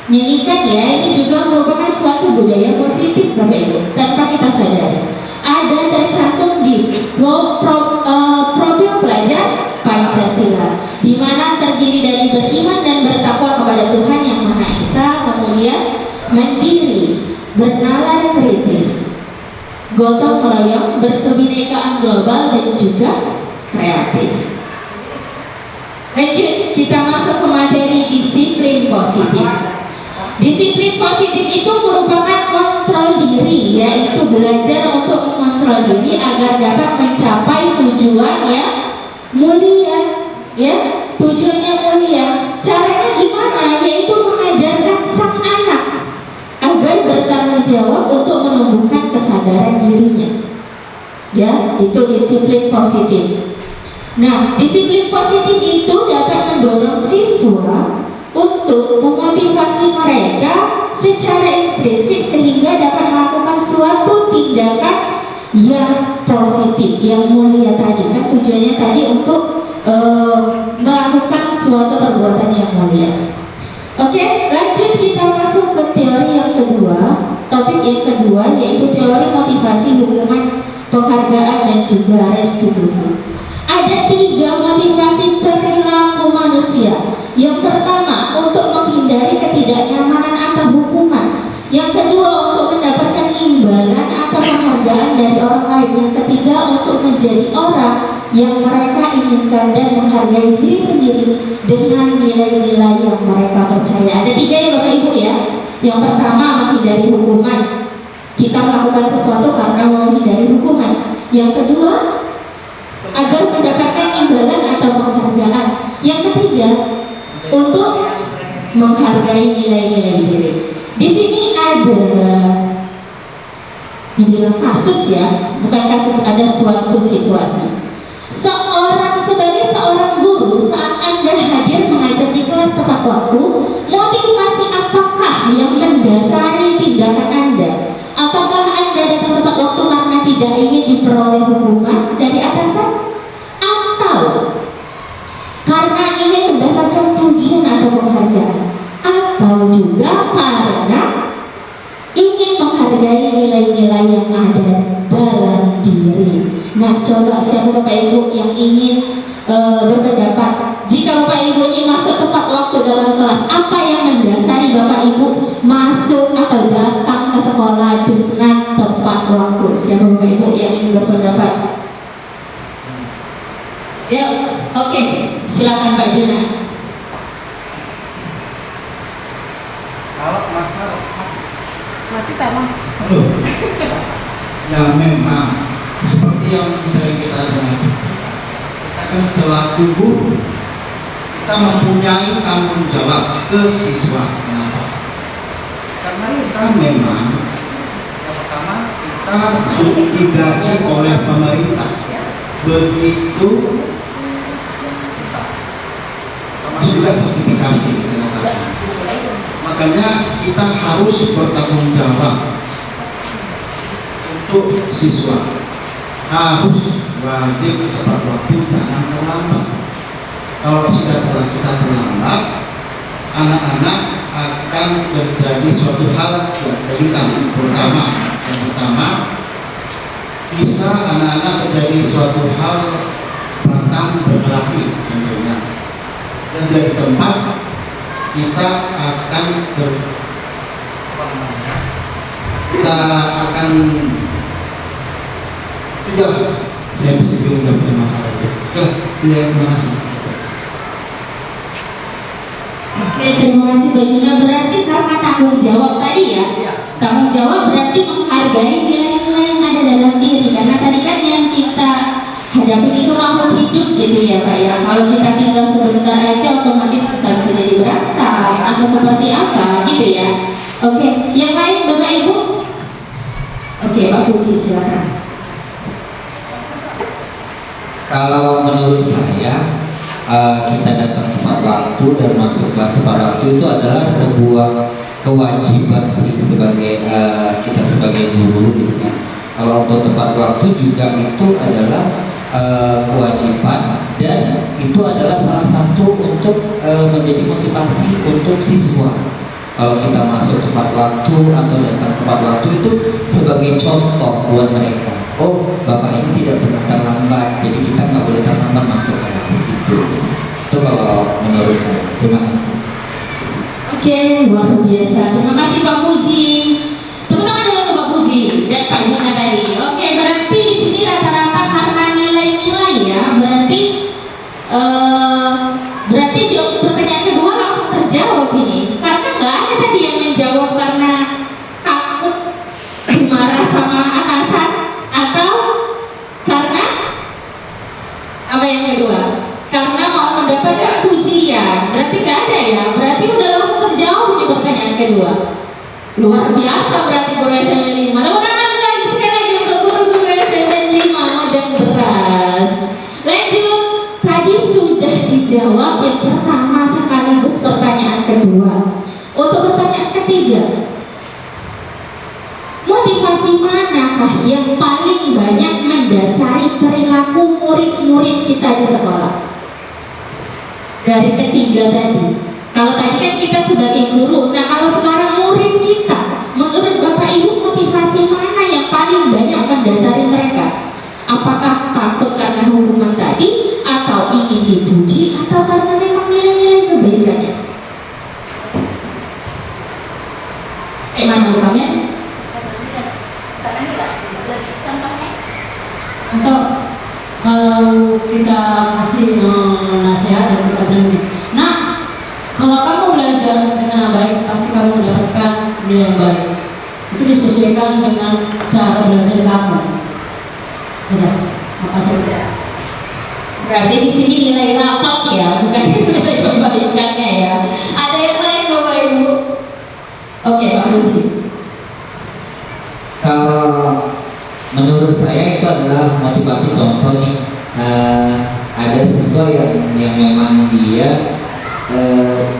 [SPEAKER 5] nyanyikan ya. Ini juga merupakan suatu budaya positif Bapak Ibu tanpa kita sadari. Ada tercantum di profil pelajar Pancasila, di mana terdiri dari beriman dan bertakwa kepada Tuhan Yang Maha Esa, kemudian mandiri, bernalar kritis, gotong royong, berkebinekaan global dan juga kreatif. Lanjut, kita masuk ke materi disiplin positif. Disiplin positif itu merupakan kontrol diri, yaitu belajar untuk mengontrol diri agar dapat mencapai tujuan yang mulia, ya, tujuannya mulia. Caranya gimana? Yaitu mengajarkan sang anak agar bertanggung jawab untuk menumbuhkan kesadaran dirinya. Ya, itu disiplin positif. Nah, disiplin positif itu dapat mendorong siswa untuk memotivasi mereka secara intrinsik sehingga dapat melakukan suatu tindakan yang positif, yang mulia tadi kan tujuannya tadi untuk melakukan suatu perbuatan yang mulia. Oke, lanjut kita masuk ke teori yang kedua, topik yang kedua yaitu teori motivasi, hukuman, penghargaan dan juga restitusi. Ada 3 motivasi perilaku manusia. Yang pertama untuk menghindari ketidaknyamanan atau hukuman. Yang kedua untuk mendapatkan imbalan atau penghargaan dari orang lain. Yang ketiga untuk menjadi orang yang mereka inginkan dan menghargai diri sendiri dengan nilai-nilai yang mereka percaya. Ada 3 ya Bapak Ibu ya. Yang pertama menghindari hukuman. Kita melakukan sesuatu karena menghindari hukuman. Yang kedua agar mendapatkan imbalan atau penghargaan. Yang ketiga untuk menghargai nilai-nilai diri. Di sini ada dibilang kasus ya, bukan kasus, ada suatu situasi. Sebagai seorang guru, saat Anda hadir mengajar di kelas tepat waktu, motivasi apakah yang mendasari tindakan Anda? Apakah Anda datang tepat waktu karena tidak ingin diperoleh hukuman dari atasan? Atau karena ingin mendapatkan pujian atau penghargaan? Atau juga karena ingin menghargai nilai-nilai yang ada dalam diri? Nah, coba siapa Bapak Ibu yang ingin berpendapat. Jika Bapak Ibu ini masuk tepat waktu dalam kelas, apa yang mendasari Bapak Ibu masuk atau datang ke sekolah dengan tepat waktu? Siapa Bapak Ibu yang ingin berpendapat? Ya, oke, silakan Pak Juna.
[SPEAKER 8] Kalau masalah
[SPEAKER 7] Mati tak mau.
[SPEAKER 8] Halo. Ya memang seperti yang sering kita dengar, kita kan selaku guru, kita mempunyai tanggung jawab ke siswa. Kenapa? Karena kita memang yang pertama kita digaji oleh pemerintah, begitu termasuk juga sertifikasi. Makanya kita harus bertanggung jawab untuk siswa, harus wajib tepat waktu, jangan terlambat. Kalau sudah kita terlambat, anak-anak akan terjadi suatu hal yang yang pertama bisa anak-anak terjadi suatu hal pantang berkelahi tentunya, dan dari tempat kita akan saya masih bingung dapat masalah itu. Oke, terima kasih.
[SPEAKER 5] Oke, terima kasih Mbak Juna. Berarti karena tanggung jawab tadi ya, tanggung jawab berarti menghargai nilai-nilai yang ada dalam diri. Karena tadi kan yang kita hadapi itu makhluk hidup gitu ya Pak ya. Kalau kita tinggal sebentar aja otomatis kita bisa jadi berantak atau seperti apa gitu ya. Oke, yang lain Bapak Ibu? Oke, Pak Puji silakan.
[SPEAKER 2] Kalau menurut saya kita datang tepat waktu dan masuklah tepat waktu itu adalah sebuah kewajiban sih sebagai kita sebagai guru gitu kan. Kalau untuk tepat waktu juga itu adalah kewajiban, dan itu adalah salah satu untuk menjadi motivasi untuk siswa. Kalau kita masuk tepat waktu atau datang tepat waktu itu sebagai contoh buat mereka. Oh, Bapak ini tidak pernah terlambat, jadi kita nggak boleh terlambat masuk kelas gitu. Itu kalau menurut saya. Terima kasih.
[SPEAKER 5] Oke, luar biasa. Terima kasih Pak Puji. Tepuk tangan dulu untuk Pak Puji dan Pak Juna tadi. Oke, berarti di sini rata-rata karena nilai-nilai ya. Berarti jawab pertanyaan kedua langsung terjawab ini. Karena nggak ada tadi yang menjawab karena takut marah sama atasan atau karena apa yang kedua? Karena mau mendapatkan pujian. Berarti nggak ada ya. Berarti udah langsung terjawab ini pertanyaan kedua. Luar biasa berarti guru SMP 5. Tepuk tangan lagi sekali lagi untuk guru-guru SMP 5 Modern Beras. Lanjut, tadi sudah dijawab yang pertama sekaligus pertanyaan kedua. Untuk pertanyaan ketiga, motivasi manakah yang paling banyak mendasari perilaku murid-murid kita di sekolah? Dari ketiga tadi. Kalau tadi kan kita sebagai guru, nah kalau sekarang murid kita, menurut Bapak Ibu motivasi mana yang paling banyak mendasari mereka? Apakah takut karena hukuman tadi, atau ingin dipuji, atau karena memang nilai-nilai kebaikannya? Mana bukannya?
[SPEAKER 3] Untuk kalau kita kasih nasihat dan kita dengar, nah kalau kamu belajar dengan baik pasti kamu mendapatkan nilai yang baik. Itu disesuaikan dengan cara belajar kamu. Betul. Apa saja?
[SPEAKER 5] Berarti di sini nilai rapot ya, bukan nilai kebaikannya ya. Ada yang lain Bapak Ibu? Oke, Pak Puji.
[SPEAKER 2] Kalau menurut saya itu adalah motivasi. Contoh nih, ada siswa yang memang dia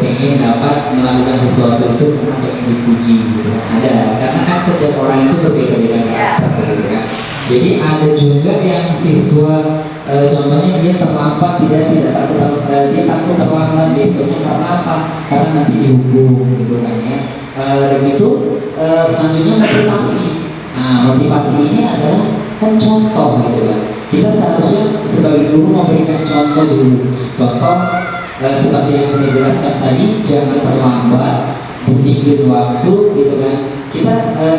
[SPEAKER 2] pengen dapat melakukan sesuatu itu karena pengen dipuji gitu. Ada, karena kan setiap orang itu berbeda-beda karakter gitu kan. Jadi ada juga yang siswa contohnya dia terlambat, dia takut terlambat besoknya karena apa? Karena nanti dihukum gitu kan ya. Itu selanjutnya motivasi. Nah, motivasi ini adalah kan contoh gitu kan. kita seharusnya sebagai guru memberikan contoh dulu. Contoh seperti yang saya jelaskan tadi, jangan terlambat, disiplin waktu, gitu kan.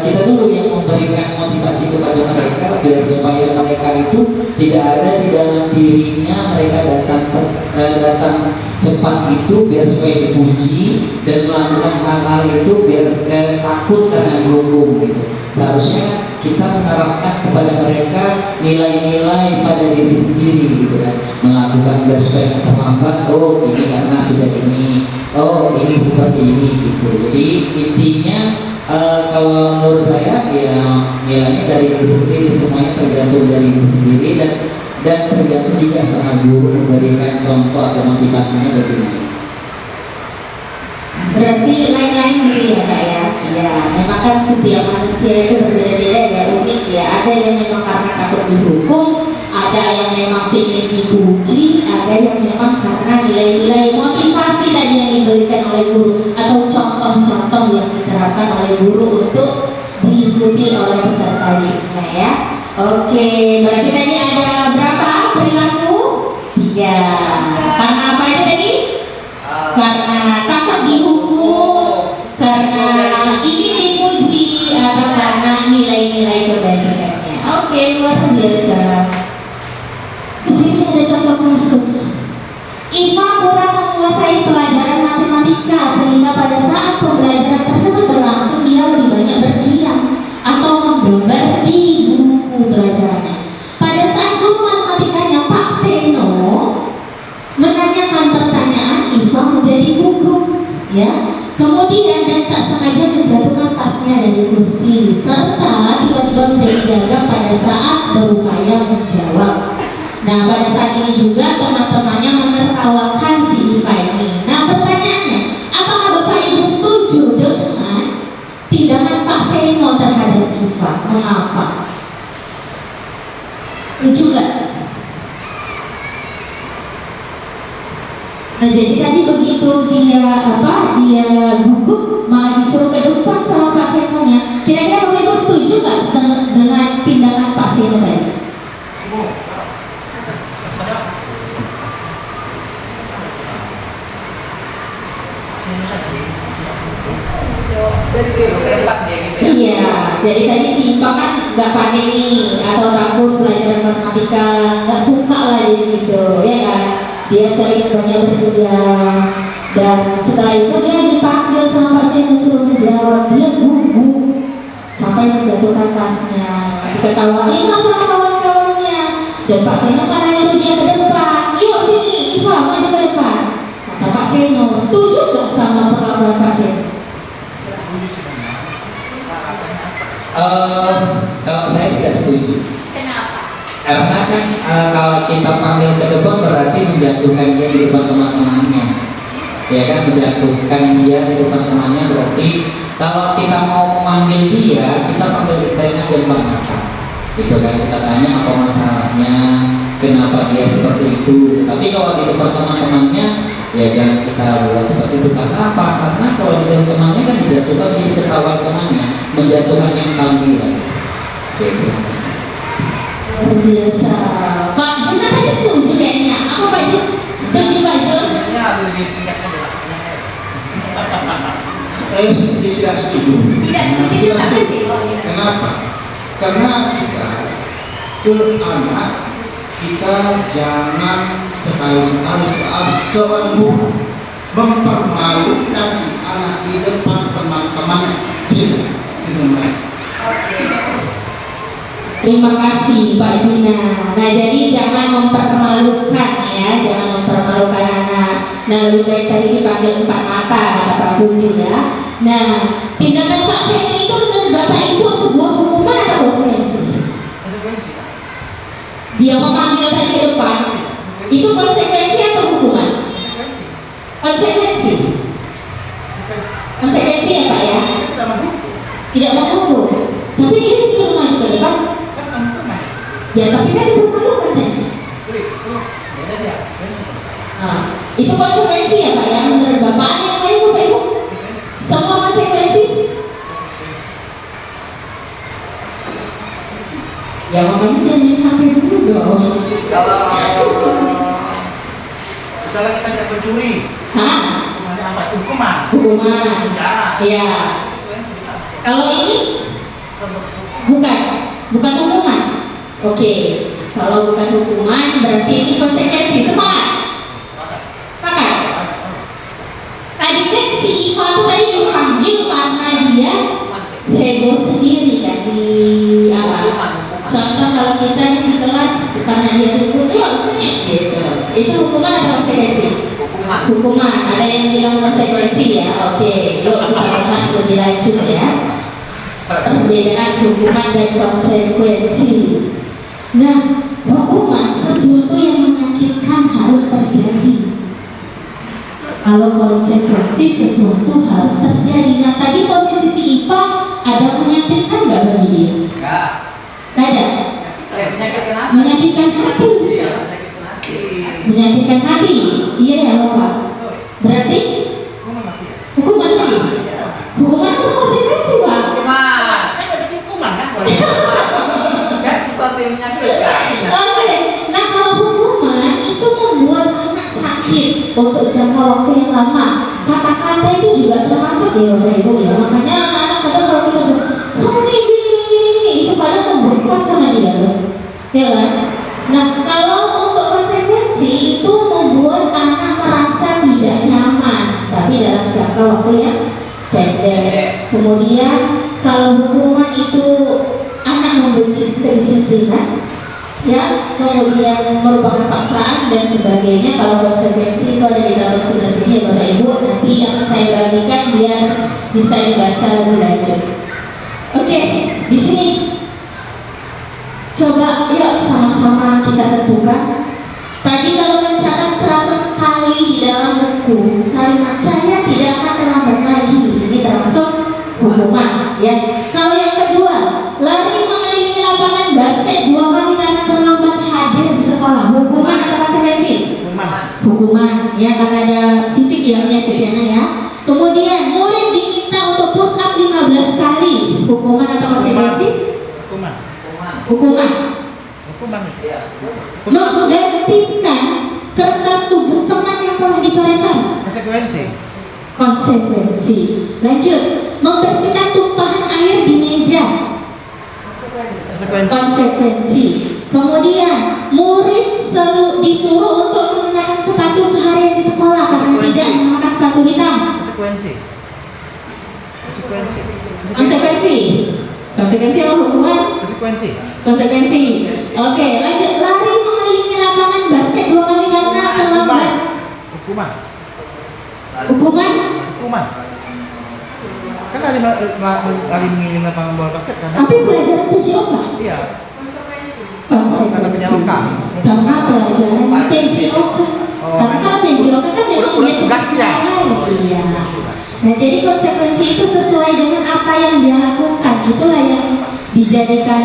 [SPEAKER 2] Kita dulu yang memberikan motivasi kepada mereka biar supaya mereka itu tidak ada di dalam dirinya mereka datang cepat itu biar supaya dipuji dan melakukan hal-hal itu biar takut karena dihukum gitu. Seharusnya kita mengarahkan kepada mereka nilai-nilai pada diri sendiri gitu kan, melakukan biar supaya terlambat, oh ini karena sudah ini, oh ini seperti ini gitu. Jadi intinya kalau menurut saya ya nilainya dari diri sendiri, semuanya tergantung dari diri sendiri dan tergantung juga sama guru memberikan contoh atau motivasinya bagaimana.
[SPEAKER 5] Berarti lain-lain gitu ya Kak ya? Ya, memang kan setiap manusia itu berbeda-beda ya, unik ya. Ada yang memang karena takut dihukum, ada yang memang ingin dipuji, ada yang memang karena nilai-nilai motivasi tadi yang diberikan oleh guru atau contoh-contoh yang diterapkan oleh guru untuk diikuti oleh peserta didiknya ya. Oke, berarti tadi ada berapa perilaku? 3. Karena apa itu tadi? Karena takut dihukum, karena ingin dipuji, atau karena nilai-nilai kebajikannya. Oke, luar biasa. Di sini ada contoh kasus. Iva kurang menguasai pelajaran matematika sehingga pada saat pembelajaran tersebut berlangsung dia lebih banyak berdiam atau menggambar di buku pelajarannya. Pada saat guru matematikanya Pak Seno menanyakan pertanyaan, Iva menjadi gugup, ya. Kemudian dan tak sengaja menjatuhkan tasnya dari kursi serta tiba-tiba menjadi gagap pada saat berupaya menjawab. Nah, pada saat ini juga teman-temannya menertawakan si Iva ini. Nah, pertanyaannya, apakah Bapak Ibu setuju dengan tindakan Pak Seno terhadap Iva? Mengapa? Setuju nggak? Nah, jadi tadi begitu dia gugup malah disuruh ke depan sama Pak Seno-nya. Kira-kira Bapak Ibu setuju nggak dengan tindakan Pak Seno tadi? Iya, jadi tadi si Iva kan nggak pandai nih atau takut pelajaran matematika, nggak suka lah gitu, ya kan? Dia sering banyak berdiam dan setelah itu dia dipanggil sama Pak Seno suruh menjawab, dia gugup sampai menjatuhkan tasnya, diketawain lah sama kawan-kawannya dan Pak Seno kan nyuruh dia ke depan, yuk sini Iva maju ke depan. Kata Pak Seno, setuju gak sama perlakuan Pak Seno?
[SPEAKER 2] Kalau saya tidak setuju.
[SPEAKER 6] Kenapa?
[SPEAKER 2] Karena kan kalau kita panggil ke depan berarti menjatuhkan dia di depan teman-temannya, ya kan, menjatuhkan dia di depan temannya. Berarti kalau kita mau memanggil dia, kita panggil ditanya di depan mata, gitu kan, kita tanya apa masalahnya, kenapa dia seperti itu. Tapi kalau di depan teman-temannya, ya jangan kita buat seperti itu. Karena apa? Karena kalau di depan temannya kan dijatuhkan, dia diketawain temannya, menjatuhkan yang kali lagi. Oke, terima kasih.
[SPEAKER 5] Luar biasa. Pak Jun tadi setuju kayaknya. Apa Pak Jun? Setuju Pak Jun?
[SPEAKER 8] Saya tidak setuju.
[SPEAKER 6] Tidak setuju.
[SPEAKER 8] Kenapa? Karena kita ke anak kita jangan sekali-sekali seorang guru mempermalukan si anak di depan teman-temannya. Terima kasih.
[SPEAKER 5] Terima kasih Pak Juna. Nah, jadi jangan mempermalukan ya, jangan mempermalukan anak. Nah, lebih baik tadi dipanggil empat mata kata Pak Kunci ya. Nah, tindakan Pak Seno itu menurut Bapak Ibu sebuah hukuman atau konsekuensi? Dia memanggil tadi ke depan, itu konsekuensi atau hukuman? Konsekuensi. Konsekuensi ya Pak ya. Tidak menghukum, tapi dia disuruh maju ke depan. Ya tapi kan dipermalukan tadi. Nah, itu konsekuensi ya Pak ya, menurut Bapak yang lain Bapak Ibu? Semua konsekuensi? Ya makanya jangan main HP dulu dong.
[SPEAKER 8] misalnya kita tidak mencuri,
[SPEAKER 5] Hah?
[SPEAKER 8] hukumannya apa? Hukuman.
[SPEAKER 5] Hukuman.
[SPEAKER 8] Penjara.
[SPEAKER 5] Iya. Kalau ini bukan hukuman. Oke. Kalau bukan hukuman berarti ini konsekuensi. Sepakat? Sepakat? Tadi kan si Iva tuh tadi dipanggil karena dia heboh sendiri kan di apa? Contoh kalau kita di kelas karena dia dukung, gitu. Itu hukuman atau konsekuensi? Hukuman. Ada yang bilang konsekuensi ya? Oke. Yuk kita bahas lebih lanjut ya. Perbedaan hukuman dan konsekuensi. Nah, hukuman sesuatu yang menyakitkan harus terjadi. Kalau konsekuensi sesuatu harus terjadi. Nah, tadi posisi si Ipa ada menyakitkan nggak bagi dia?
[SPEAKER 4] Enggak.
[SPEAKER 5] Nggak ada.
[SPEAKER 4] Menyakitkan hati.
[SPEAKER 5] Menyakitkan hati.
[SPEAKER 8] Iya, menyakitkan hati.
[SPEAKER 5] Menyakitkan hati. Iya ya Bapak. Berarti
[SPEAKER 8] Hukuman mati ya?
[SPEAKER 5] hukuman tadi. Hukuman itu konsekuensi Pak.
[SPEAKER 4] Hukuman.
[SPEAKER 8] Kan ada hukuman kan?
[SPEAKER 4] Kan sesuatu yang menyakitkan.
[SPEAKER 5] Oke, nah kalau hukuman itu membuat anak sakit untuk jangka waktu yang lama. Kata-kata itu juga termasuk ya Bapak Ibu ya. Makanya anak kadang kalau kita kamu nih gini, itu kadang memberkas sama dia loh. Ya kan? Nah kalau untuk konsekuensi itu membuat anak merasa tidak nyaman, tapi dalam jangka waktu yang pendek. Kemudian kalau hukuman itu anak membenci kedisiplinan, ya, kemudian merupakan paksaan dan sebagainya. Kalau konsekuensi itu ada di dalam sebelah sini ya Bapak Ibu, nanti akan saya bagikan biar bisa dibaca lebih lanjut. Oke, di sini coba yuk sama-sama kita tentukan. Tadi kalau mencatat 100 kali di dalam buku, kalimat saya tidak akan terlambat lagi. Ini termasuk hukuman, ya. Kalau yang kedua, lari mengelilingi lapangan basket 2 kali karena terlambat hadir di sekolah, hukuman atau konsekuensi? Hukuman, ya, karena ada fisik yang menyakitkan ya. Kemudian murid diminta untuk push up 15 kali, hukuman atau konsekuensi?
[SPEAKER 8] Hukuman.
[SPEAKER 5] Hukuman.
[SPEAKER 8] Hukuman. Iya.
[SPEAKER 5] Menggantikan kertas tugas teman yang telah dicoret-coret,
[SPEAKER 8] Konsekuensi.
[SPEAKER 5] konsekuensi. Lanjut, membersihkan tumpahan air di meja,
[SPEAKER 8] Konsekuensi.
[SPEAKER 5] konsekuensi. Kemudian murid disuruh untuk mengenakan sepatu seharian di sekolah karena tidak menggunakan sepatu hitam,
[SPEAKER 8] Konsekuensi. Konsekuensi.
[SPEAKER 5] konsekuensi. Konsekuensi apa hukuman?
[SPEAKER 8] Konsekuensi.
[SPEAKER 5] Konsekuensi. Oke, lanjut, lari mengelilingi lapangan basket 2 kali karena terlambat,
[SPEAKER 8] Hukuman.
[SPEAKER 5] hukuman.
[SPEAKER 8] Hukuman. Kan lari mengelilingi lapangan bola basket kan?
[SPEAKER 5] Tapi pelajaran PJOK,
[SPEAKER 8] Iya.
[SPEAKER 5] konsekuensi.
[SPEAKER 8] Karena
[SPEAKER 5] Karena pelajaran PJOK. Karena PJOK kan memang dia
[SPEAKER 8] tugasnya.
[SPEAKER 5] Iya. Nah, jadi konsekuensi itu sesuai dengan apa yang dia lakukan. Itulah yang dijadikan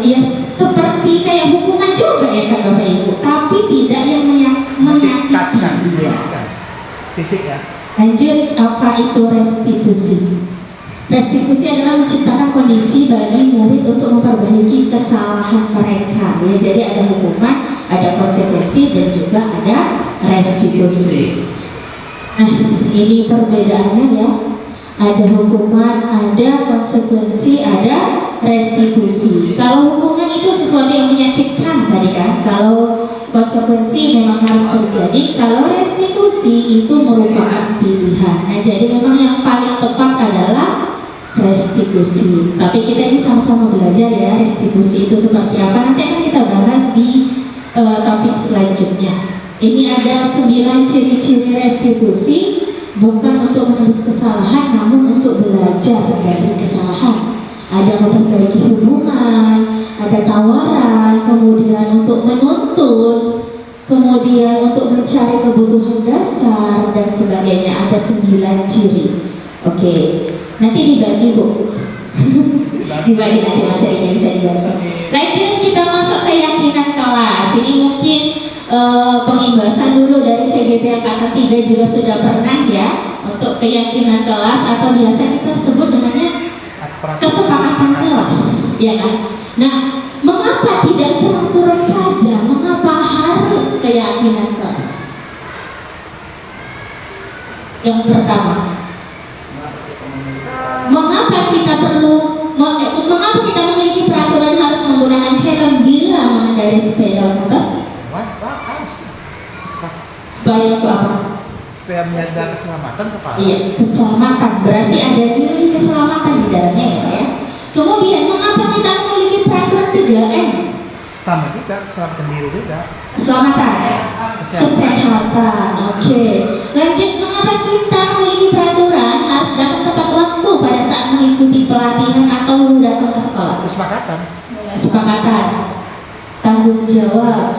[SPEAKER 5] ya seperti kayak hukuman juga ya kan Bapak Ibu. Tapi tidak yang menyakiti.
[SPEAKER 8] Fisik ya.
[SPEAKER 5] Lanjut, apa itu restitusi? Restitusi adalah menciptakan kondisi bagi murid untuk memperbaiki kesalahan mereka. Ya, jadi ada hukuman, ada konsekuensi, dan juga ada restitusi. Nah, ini perbedaannya ya. Ada hukuman, ada konsekuensi, ada restitusi. Kalau hukuman itu sesuatu yang menyakitkan tadi kan. Kalau konsekuensi memang harus terjadi. Kalau restitusi itu merupakan pilihan. Nah, jadi memang yang paling tepat adalah restitusi. Tapi kita ini sama-sama belajar ya, restitusi itu seperti apa. Nanti akan kita bahas di topik selanjutnya. Ini ada 9 ciri-ciri restitusi, bukan untuk menebus kesalahan, namun untuk belajar dari kesalahan. Ada memperbaiki hubungan, ada tawaran, kemudian untuk menuntut, kemudian untuk mencari kebutuhan dasar dan sebagainya. Ada 9 ciri. Oke, nanti dibagi Bu. Dibagi nanti materinya bisa dibaca. Lanjut, kita masuk keyakinan kelas. Ini mungkin pengimbasan dulu dari CGP Angkatan 3 juga sudah pernah ya, untuk keyakinan kelas atau biasa kita sebut dengannya kesepakatan kelas, ya kan? Nah, mengapa tidak peraturan saja? Mengapa harus keyakinan kelas? Yang pertama, mengapa kita memiliki peraturan harus menggunakan helm bila mengendarai sepeda motor? Bayar itu apa?
[SPEAKER 8] Supaya menjaga keselamatan kepala.
[SPEAKER 5] Iya, keselamatan. Berarti ada nilai keselamatan di dalamnya ya Pak ya. Kemudian mengapa kita memiliki peraturan 3M?
[SPEAKER 8] Sama juga, keselamatan diri juga.
[SPEAKER 5] Keselamatan, kesehatan. Oke. Lanjut, mengapa kita memiliki peraturan harus datang tepat waktu pada saat mengikuti pelatihan atau datang ke sekolah?
[SPEAKER 8] Kesepakatan.
[SPEAKER 5] Kesepakatan, tanggung jawab,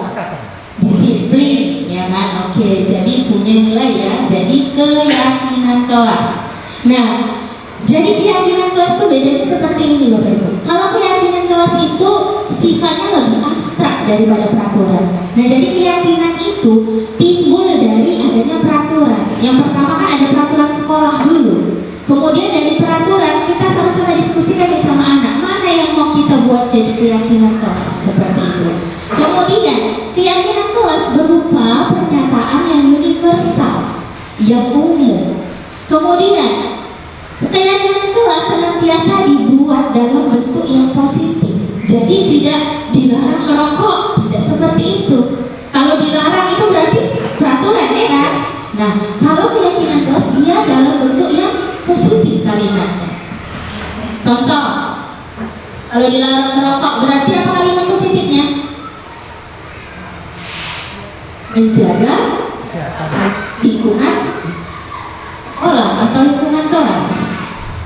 [SPEAKER 5] disiplin, ya kan? Oke, jadi punya nilai ya. Jadi keyakinan kelas. Nah, jadi keyakinan kelas itu bedanya seperti ini Bapak Ibu. Kalau keyakinan kelas itu sifatnya lebih abstrak daripada peraturan. Nah, jadi keyakinan itu timbul dari adanya peraturan. Yang pertama kan ada peraturan sekolah dulu. Kemudian dari peraturan kita sama-sama diskusikan sama anak mana yang mau kita buat jadi keyakinan kelas seperti itu. Kemudian keyakinan kelas berupa pernyataan yang universal, yang umum. Kemudian keyakinan kelas senantiasa dibuat dalam bentuk yang positif. Jadi tidak dilarang merokok, tidak seperti itu. Kalau dilarang itu berarti peraturan ya kan? Nah, kalau keyakinan kelas dia dalam bentuk yang positif kalimatnya. Contoh, kalau dilarang merokok berarti apa kalimat positifnya? Menjaga lingkungan sekolah atau lingkungan kelas,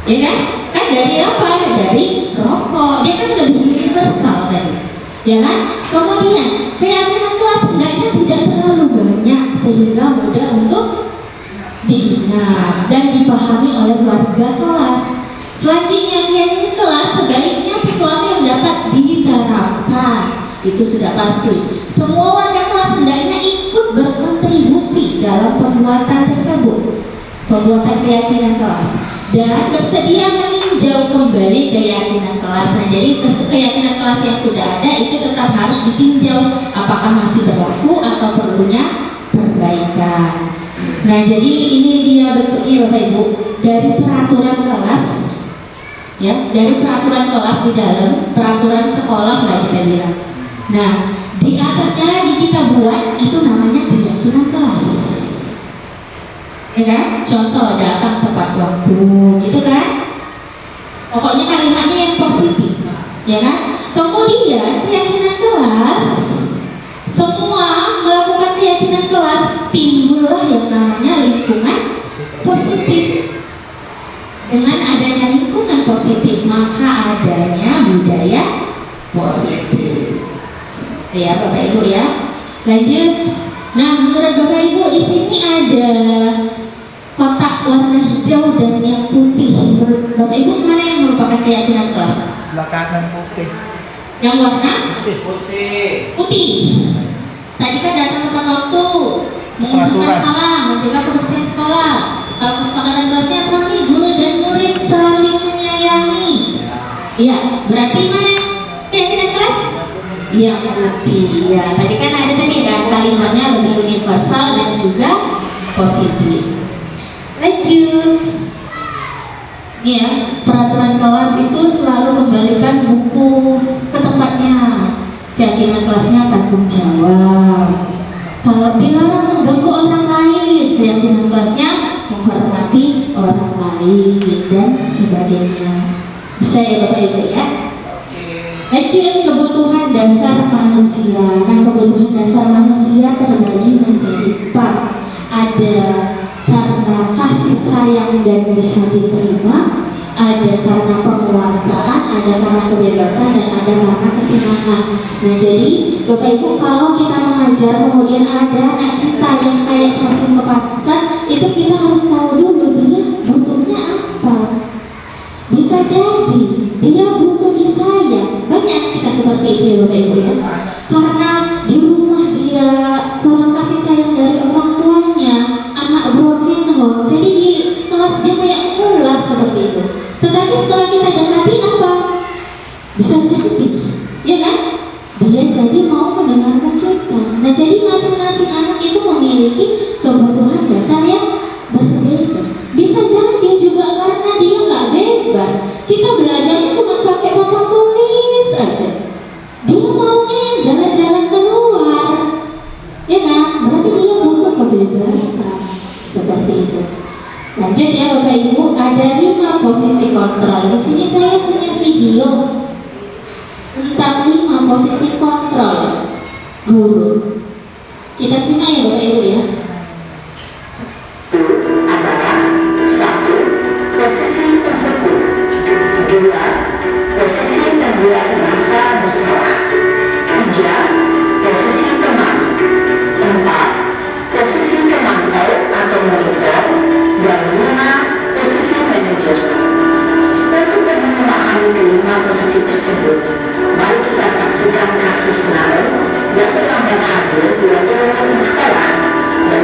[SPEAKER 5] ya kan? Kan dari apa? Dari rokok. Dia kan lebih universal tadi, ya kan? Kemudian keyakinan kelas hendaknya tidak terlalu banyak sehingga mudah untuk diingat dan dipahami oleh warga kelas. Selanjutnya keyakinan kelas sebaliknya sesuatu yang dapat diterapkan. Itu sudah pasti. Semua warga kelas hendaknya ikut berkontribusi dalam pembuatan tersebut, pembuatan keyakinan kelas, dan bersedia meninjau kembali keyakinan kelas. Nah, jadi keyakinan kelas yang sudah ada itu tetap harus ditinjau apakah masih berlaku atau perlunya perbaikan. Nah, jadi ini dia bentuknya Bapak Ibu dari peraturan kelas, ya, dari peraturan kelas di dalam peraturan sekolah lah kita bilang. Nah, di atasnya lagi kita buat itu namanya keyakinan kelas, ya kan? Contoh datang tepat waktu, gitu kan? Pokoknya kalimatnya yang positif, ya kan? Kemudian keyakinan kelas, semua melakukan keyakinan kelas timbullah yang namanya lingkungan positif. Dengan adanya lingkungan positif maka adanya budaya positif. Ya Bapak Ibu ya. Lanjut. Nah, menurut Bapak Ibu di sini ada kotak warna hijau dan yang putih. Menurut Bapak Ibu mana yang merupakan keyakinan kelas?
[SPEAKER 8] Belakangan putih.
[SPEAKER 5] Yang warna
[SPEAKER 8] Putih.
[SPEAKER 5] putih. Tadi kan datang tepat waktu, mengucapkan salam, menjaga kebersihan sekolah. Kalau kesepakatan kelasnya apa nih? Guru dan murid saling menyayangi. Iya, berarti mana keyakinan kelas? Iya, putih. Ya, tadi kan ada tadi kan kalimatnya lebih universal dan juga positif. Lanjut. Ini ya, peraturan kelas itu selalu kembalikan buku ke tempatnya. Keyakinan kelasnya tanggung jawab. Kalau dilarang mengganggu orang lain, keyakinan kelasnya menghormati orang lain dan sebagainya. Bisa ya Bapak Ibu ya? Lanjut, kebutuhan dasar manusia. Nah, kebutuhan dasar manusia terbagi menjadi 4. Ada karena kasih sayang dan bisa diterima, ada karena penguasaan, ada karena kebebasan, dan ada karena kesenangan. Nah, jadi Bapak Ibu kalau kita mengajar kemudian ada anak kita yang kayak cacing kepanasan, itu kita harus tahu dulu dia butuhnya apa. Bisa jadi dia butuh disayang. Banyak kita seperti itu ya Bapak Ibu ya. Karena di rumah dia kurang kasih sayang dari orang tuanya, anak broken home, jadi di kelas dia kayak ulah seperti itu. Tetapi setelah kita ganti apa? Bisa jadi, ya kan? Dia jadi mau mendengarkan kita. Nah, jadi masing-masing anak itu memiliki kebutuhan dasar yang berbeda. kebebasan seperti itu. Lanjut ya Bapak Ibu, ada 5 posisi kontrol. Di sini saya punya video tentang 5 posisi kontrol guru. Kita simak ya Bapak Ibu ya.
[SPEAKER 9] Adalah 1. Posisi penghukum. 2. Posisi membuat merasa bersalah. 3. Posisi teman. 4. Posisi pemantau atau monitor. Dan 5. Posisi manajer. Untuk memahami kelima posisi tersebut, mari kita saksikan kasus Nael yang terlambat hadir 2 bulan di sekolah dan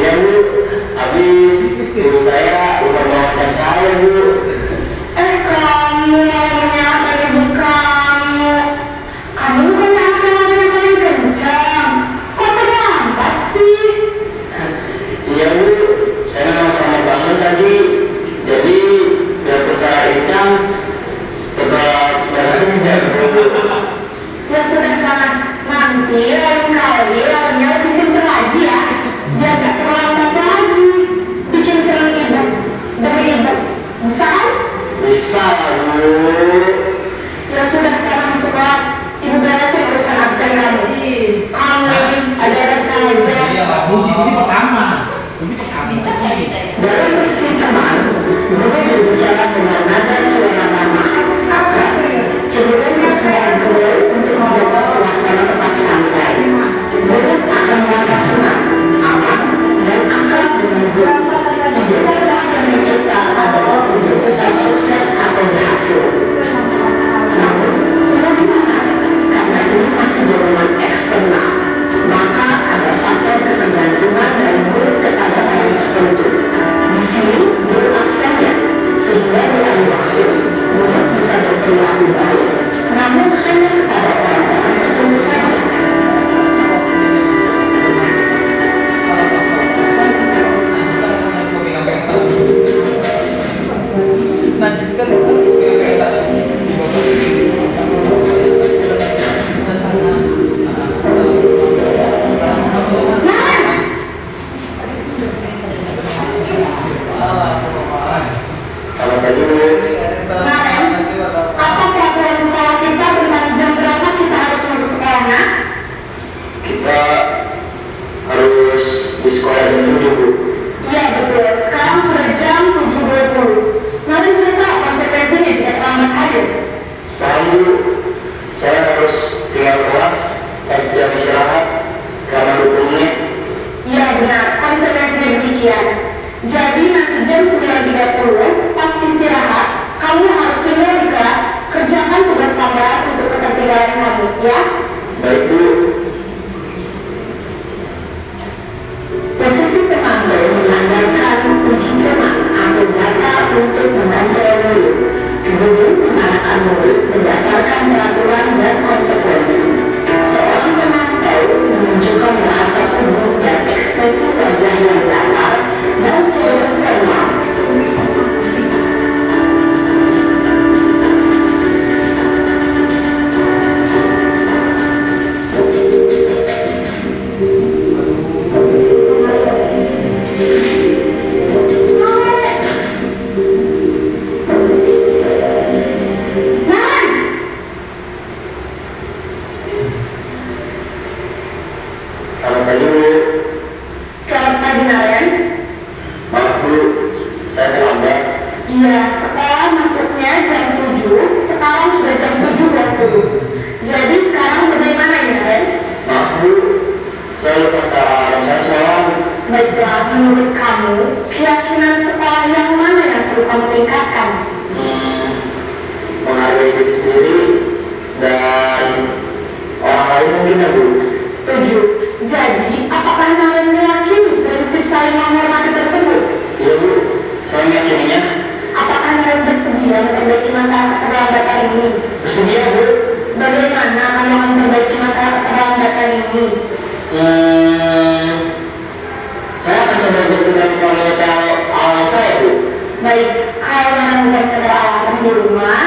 [SPEAKER 9] Iya Bu, habis ibu saya lupa bawakan saya Bu. Kamu ngomongnya apa ibu kamu? Kamu bukan anak yang paling kencang. Kok terlambat sih? Iya Bu, saya memang lama bangun tadi. Jadi biar saya kencang, tetap darah hujan Bu. Ya sudah sana, nanti lain kali lawannya lebih kencang lagi ya. Biar gak terlambat lagi. Bikin senang ibu demi ibu. Bisa kan? Bisa Bu. Ya sudah sana masuk kelas. Ibu beresin urusan absen kamu. Kamu ada saja.
[SPEAKER 8] Ini pertama.
[SPEAKER 6] Bisa nggak kita ya?
[SPEAKER 9] Dalam posisi teman, guru berbicara dengan nada suara ramah, akrab, cenderung bersedia untuk menjaga suasana tetap santai. Guru akan merasa senang, aman, dan akrab dengan guru. Identitas yang mencipta adalah identitas sukses atau berhasil. Namun, bagaimana? Karena ini masih dorongan eksternal, maka ada faktor ketergantungan dari murid kepada orang tertentu. Di sini guru aksennya, sehingga di lain waktu murid bisa berperilaku baik, namun hanya kepada orang-orang tertentu saja.
[SPEAKER 4] Najis kan itu
[SPEAKER 9] Selamat pagi Bu. Karen, apa peraturan sekolah kita tentang jam berapa kita harus masuk sekolah nak? Kita harus di sekolah jam 7 Bu. Iya betul, sekarang sudah jam 7.20. Namun sudah tahu konsekuensinya jika terlambat hadir? Paham Bu, saya harus tinggal kelas pas jam istirahat selama 20 menit. Iya benar, konsekuensinya demikian. Jadi nanti jam 9.30 pas istirahat, kamu harus tinggal di kelas, kerjakan tugas tambahan untuk ketertinggalan kamu, ya? Baik Bu. Posisi pemandu mengandalkan penghitungan atau data untuk mengontrol murid. Guru mengarahkan murid berdasarkan peraturan dan konsekuensi. Seorang pemantau menunjukkan bahasa tubuh dan ekspresi wajah yang datar dan cenderung formal. Selamat pagi Bu. Selamat pagi Naren. Maaf Bu, saya terlambat. Iya, sekolah masuknya jam 7, sekarang sudah jam 7.20. Jadi sekarang bagaimana ya Naren? Maaf Bu, saya lupa alarm saya semalam. Baiklah, menurut kamu, keyakinan sekolah yang mana yang perlu kamu tingkatkan? Menghargai diri sendiri dan orang lain mungkin ya Bu. Setuju. Jadi, apakah Naren meyakini prinsip saling menghormati tersebut? Iya Bu, saya meyakininya. Apakah Naren bersedia memperbaiki masalah keterlambatan ini? Bersedia Bu. Bagaimana kamu akan memperbaiki masalah keterlambatan ini? Saya akan coba untuk tidak menyetel alarm saya Bu. Baik, kalau Naren bukan menyetel alarm di rumah,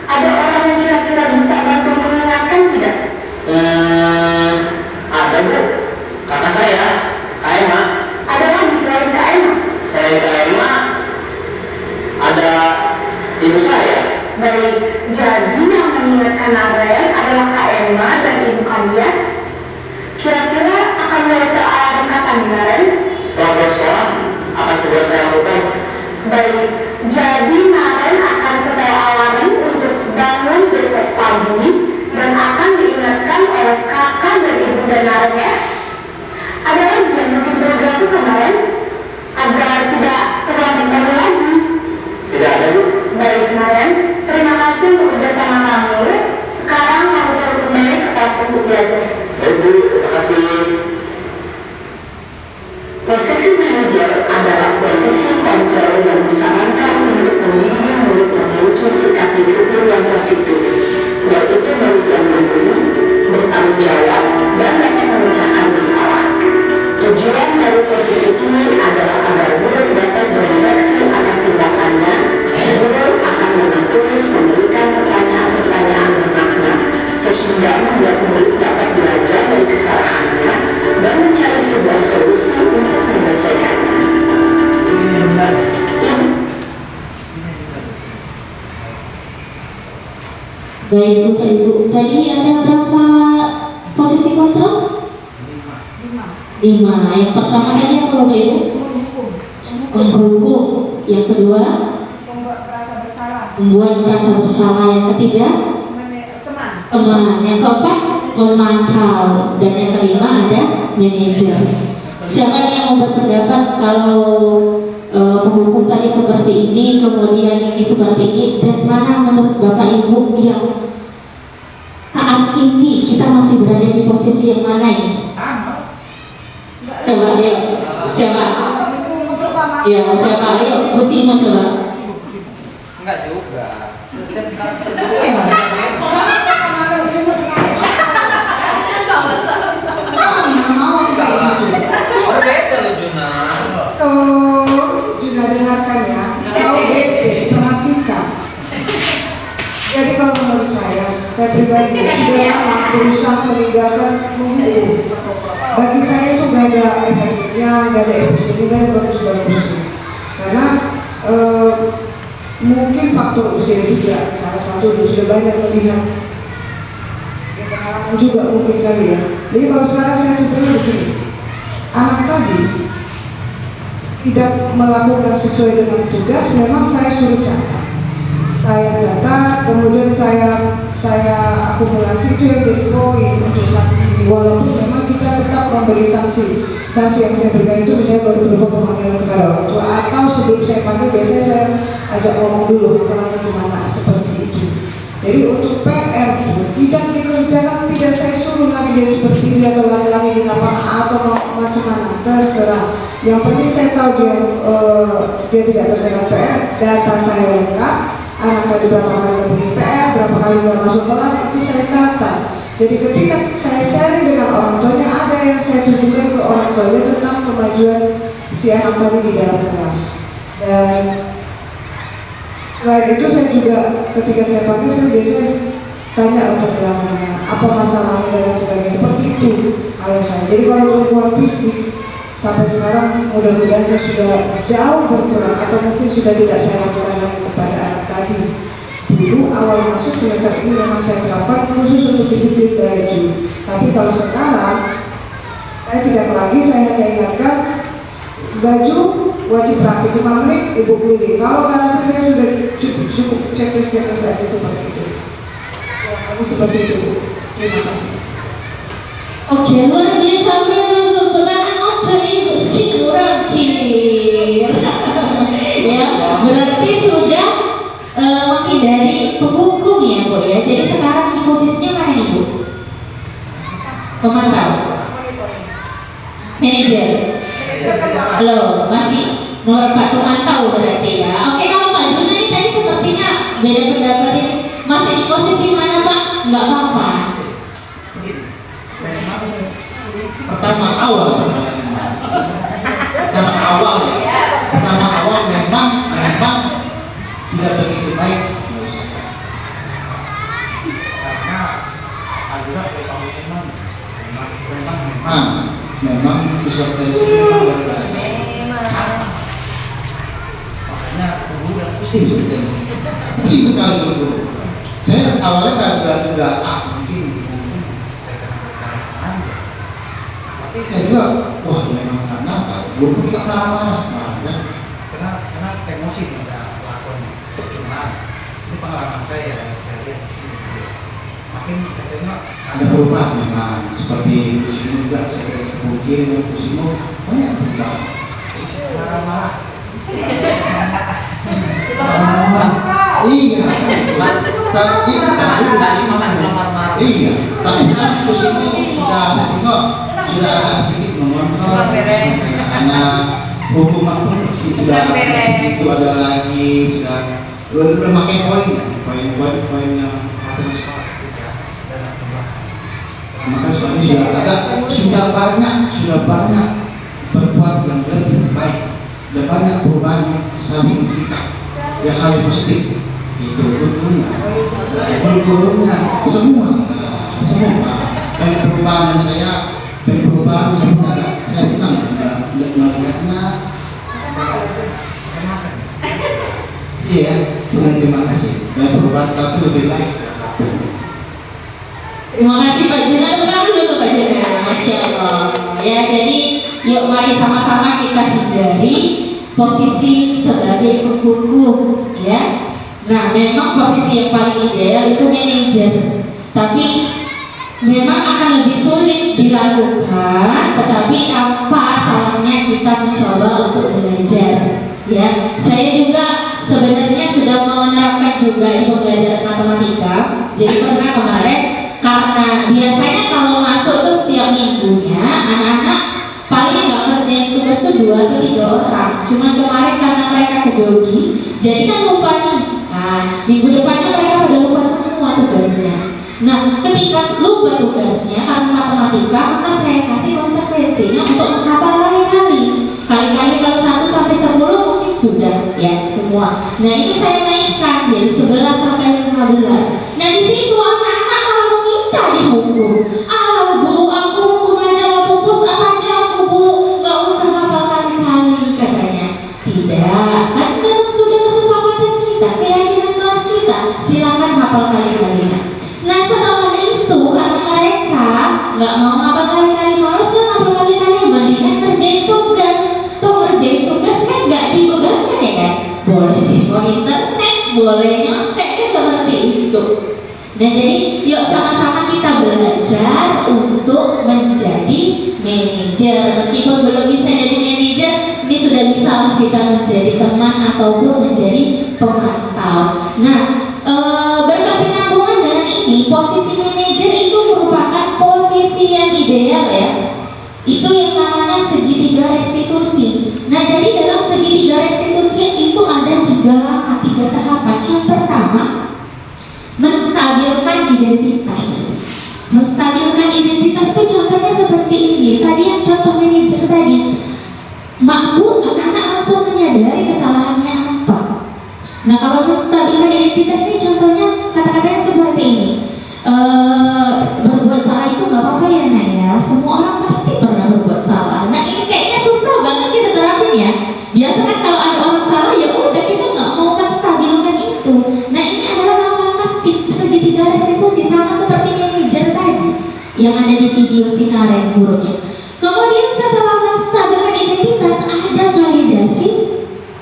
[SPEAKER 9] ada orang yang kira-kira bisa bantu mengingatkan tidak? Ada Bu, kakak saya, Kak Emma. Ada lagi selain Kak Emma? Selain Kak Emma, ada ibu saya. Baik, jadi yang mengingatkan Naren adalah Kak Emma dan ibu kalian. Kira-kira akan mulai alarm kapan Naren? Setelah pulang sekolah, akan segera saya lakukan. Baik, jadi Naren akan setel alarm untuk bangun besok pagi dan akan diingatkan oleh kakak dan ibu dan Naren ya. Ada lagi yang mungkin perlu dilakukan Naren agar tidak terlambat bangun lagi? Tidak ada Bu. Baik Naren, terima kasih untuk kerjasama kamu. Sekarang kamu perlu kembali ke kelas untuk belajar. Baik Bu, terima kasih. Posisi yang positif, yaitu murid yang mandiri, bertanggung jawab, dan dapat memecahkan masalah. Tujuan dari posisi ini adalah agar murid dapat berefleksi atas tindakannya. Guru akan dengan tulus memberikan pertanyaan-pertanyaan bermakna, sehingga membuat murid dapat belajar dari kesalahannya dan mencari sebuah solusi untuk menyelesaikannya.
[SPEAKER 5] Baik Bapak Ibu, tadi ada berapa posisi kontrol? 5. Yang pertama tadi apa Bapak Ibu? Menghukum. Yang kedua? Membuat merasa bersalah. Yang ketiga? Teman. Yang keempat? Memantau. Dan yang kelima ada manajer. Siapa yang mau berpendapat kalau penghukum tadi seperti ini, kemudian ini seperti ini, dan mana menurut Bapak Ibu yang saat ini kita masih berada di posisi yang mana ini? Coba yuk, siapa? Iya, siapa? Ayo, Musimo coba.
[SPEAKER 4] Enggak juga. Setiap karakter berbeda loh Juna.
[SPEAKER 7] Juna dengarkan ya. Kau BP, perhatikan. Jadi kalau menurut saya pribadi sudah lama berusaha meninggalkan menghukum. Bagi saya itu gak ada efeknya, gak ada efisiennya, gak ada bagus-bagusnya. Karena mungkin faktor usia juga salah satu sudah banyak melihat juga mungkin kali ya. Jadi kalau sekarang saya sebenarnya begini, anak tadi tidak melakukan sesuai dengan tugas, memang saya suruh catat. Saya catat, kemudian saya akumulasi itu yang jadi poin untuk saat ini. Walaupun memang kita tetap memberi sanksi yang saya berikan itu misalnya baru berupa pemanggilan kepada orang tua, atau sebelum saya panggil biasanya saya ajak ngomong dulu masalahnya gimana, seperti itu. Jadi untuk PR itu tidak dikerjakan, tidak saya suruh lagi dia berdiri atau lari-lari di lapangan atau macam mana, terserah. Yang penting saya tahu dia tidak kerjakan PR, data saya lengkap, anak tadi berapa kali bikin PR, berapa kali nggak masuk kelas, itu saya catat. Jadi ketika saya sharing dengan orang tuanya, ada yang saya tunjukkan ke orang tuanya tentang kemajuan si anak tadi di dalam kelas. Dan selain itu saya juga ketika saya pakai, saya biasanya tanya untuk belakangnya apa masalahnya dan sebagainya, seperti itu kalau saya. Jadi kalau hubungan fisik sampai sekarang mudah-mudahan saya sudah jauh berkurang, atau mungkin sudah tidak saya lakukan lagi kepada anak tadi. Dulu awal masuk semester ini memang saya terapkan khusus untuk disiplin baju, tapi kalau sekarang saya tidak lagi, saya hanya ingatkan baju wajib rapi 5 menit ibu keliling. Kalau karena saya sudah cukup checklist saja seperti itu. Kamu seperti itu. Terima kasih.
[SPEAKER 5] Oke, luar biasa untuk pertanyaan untuk Ibu Simurangkir. Ya, berarti sudah menghindari penghukum ya Bu ya. Jadi sekarang di posisinya mana nih Bu? Pemantau, manajer. Loh, masih nomor 4 pemantau berarti ya. Oke, kalau Pak Juna ini tadi sepertinya beda pendapat ini. Masih di posisi mana Pak? Enggak apa-apa.
[SPEAKER 8] Pertama awal memang tidak begitu baik menurut saya. Karena ada memang siswa tes itu luar biasa. Makanya guru udah pusing sekali dulu. Saya awalnya juga mungkin saya kena tapi saya juga wah memang sangat nakal. Belum suka marah karena emosi pada pelakuannya. Cuma ini pengalaman saya lihat di sini. Makin saya tengok ada perubahan memang, seperti Kusimo juga saya mungkin Kusimo banyak berubah. Marah-marah. Iya. Iya. Tapi sekarang Kusimo sudah tengok sudah agak sedikit mengontrol anak hukuman pun sudah itu ada lagi sudah belum pakai poin ya, poin yang terus. Maka suami sudah banyak berbuat yang lebih baik, sudah banyak perubahan yang sangat signifikan, ya hal yang positif itu gurunya semua banyak perubahan dan saya senang melihatnya. Iya, terima kasih. Banyak perubahan itu lebih baik.
[SPEAKER 5] Terima kasih Pak Juna, betul dulu Pak Juna, Masya Allah. Ya, jadi yuk mari sama-sama kita hindari posisi sebagai penghukum, ya. Nah, memang posisi yang paling ideal itu manajer, tapi memang akan lebih sulit dilakukan. Tetapi apa salahnya kita mencoba untuk belajar, ya. Saya juga sebenarnya sudah menerapkan juga di pembelajaran matematika. Jadi pernah kemarin, karena biasanya kalau masuk itu setiap minggunya anak-anak paling nggak ngerjain tugas itu 2 atau 3 orang. Cuman kemarin karena mereka kedogi, jadi kan lupa nih. Nah, minggu depannya mereka udah lupa semua tugasnya. Nah, ketika lupa tugasnya karena matematika, maka saya kasih konsekuensinya untuk menghafal kali-kali. Kali-kali kalau 1 sampai 10 mungkin sudah ya semua. Nah, ini saya naikkan dari 11 sampai 15. Nah, di situ anak-anak kalau meminta dihukum. Bu, aku hukum aja, pupus aja aku, Bu. Nggak usah hafal kali-kali katanya. Tidak, kan memang sudah kesepakatan kita, keyakinan kelas kita. Silakan hafal kali-kalinya. Nah, setelah itu karena mereka nggak mau hafal kali-kali, males lah hafal kali-kali, mendingan kerjain tugas. Tuh kerjain tugas kan nggak dibebankan ya kan? Boleh di internet, boleh nyontek kan seperti itu. Nah, jadi yuk sama-sama kita belajar untuk menjadi manajer. Meskipun belum bisa jadi manajer, ini sudah bisa kita menjadi teman ataupun menjadi pemantau. Nah, berkesinambungan dengan ini, posisi manajer itu merupakan posisi yang ideal ya. Itu yang namanya segitiga restitusi. Nah, jadi dalam segitiga restitusi itu ada 3 langkah, 3 tahapan. Yang pertama, menstabilkan identitas. Menstabilkan identitas itu contohnya seperti ini. Tadi yang contoh manajer tadi, anak-anak langsung menyadari kesalahannya apa. Nah, kalau menstabilkan identitas ini contohnya kata-katanya seperti ini. Berbuat salah itu nggak apa-apa ya Nak ya. Semua orang pasti pernah berbuat salah. Nah, ini kayaknya susah banget kita terapin ya. Biasa kan kalau ada orang salah ya udah kita nggak mau menstabilkan itu. Nah, ini adalah langkah-langkah segitiga restitusi sama seperti manajer tadi yang ada di video sinaren buruknya. Kemudian setelah menstabilkan identitas ada validasi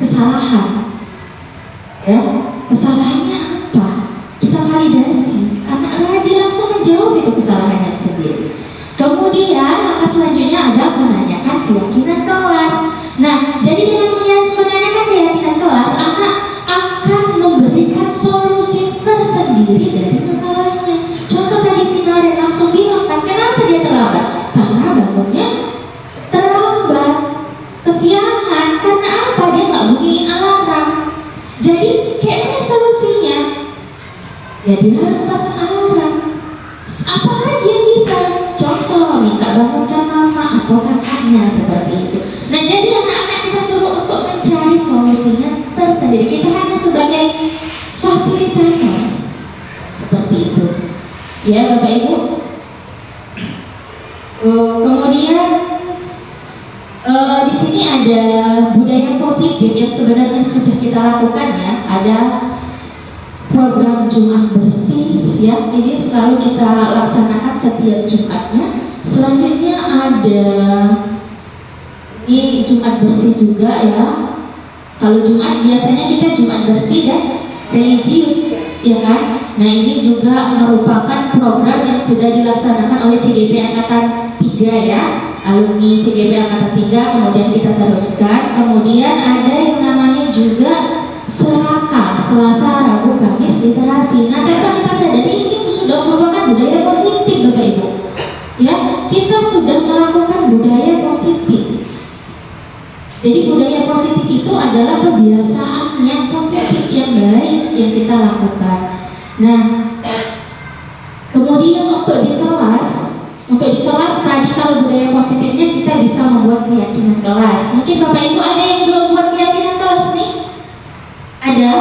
[SPEAKER 5] kesalahan. Ya, kesalahannya apa? Kita validasi. Anak-anak dia langsung menjawab itu kesalahannya sendiri. Kemudian langkah selanjutnya ada menanyakan keyakinan kelas. Nah, jadi dengan menanyakan keyakinan kelas, anak akan memberikan solusi tersendiri dari masalahnya. Contoh tadi sinaren langsung bilang kan, kenapa dia terlambat? Karena bangunnya terlambat, kesiangan. Karena apa? Dia nggak bunyiin alarm. Jadi kayak mana solusinya? Ya dia harus pasang alarm. Apa lagi yang bisa? Contoh, minta bangunkan mama atau kakaknya seperti itu. Nah, jadi anak-anak kita suruh untuk mencari solusinya tersendiri. Kita hanya sebagai fasilitator seperti itu. Ya Bapak Ibu. Kemudian di sini ada budaya positif yang sebenarnya sudah kita lakukan ya. Ada program Jumat bersih ya, ini selalu kita laksanakan setiap Jumatnya. Selanjutnya ada ini Jumat bersih juga ya. Kalau Jumat biasanya kita Jumat bersih dan religius ya kan. Nah, ini juga merupakan program yang sudah dilaksanakan oleh CGP Angkatan 3 ya, alumni CGP Angkatan 3. Kemudian kita teruskan. Kemudian ada yang namanya juga Seraka, Selasa, Rabu, Kamis, literasi. Nah, tanpa kita sadari ini sudah merupakan budaya positif Bapak Ibu. Ya, kita sudah melakukan budaya positif. Jadi budaya positif itu adalah kebiasaan yang positif, yang baik yang kita lakukan. Nah, kemudian untuk di kelas tadi kalau budaya positifnya kita bisa membuat keyakinan kelas. Mungkin Bapak Ibu ada yang belum buat keyakinan kelas nih? Ada?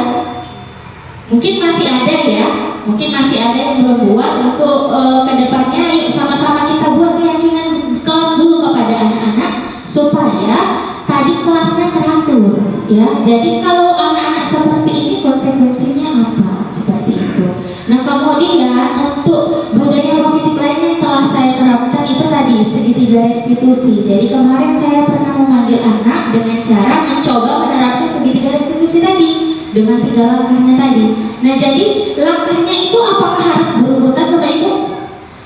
[SPEAKER 5] Mungkin masih ada ya? Mungkin masih ada yang belum buat. Untuk kedepannya yuk sama-sama kita buat keyakinan kelas dulu kepada anak-anak supaya tadi kelasnya teratur ya. Jadi kalau anak-anak seperti ini konsekuensinya apa? Seperti itu. Nah, kemudian untuk budaya positif lainnya yang telah saya terapkan itu tadi segitiga restitusi. Jadi kemarin saya pernah memanggil anak dengan cara mencoba menerapkan segitiga restitusi tadi dengan 3 langkahnya tadi. Nah, jadi langkahnya itu apakah harus berurutan Bapak Ibu?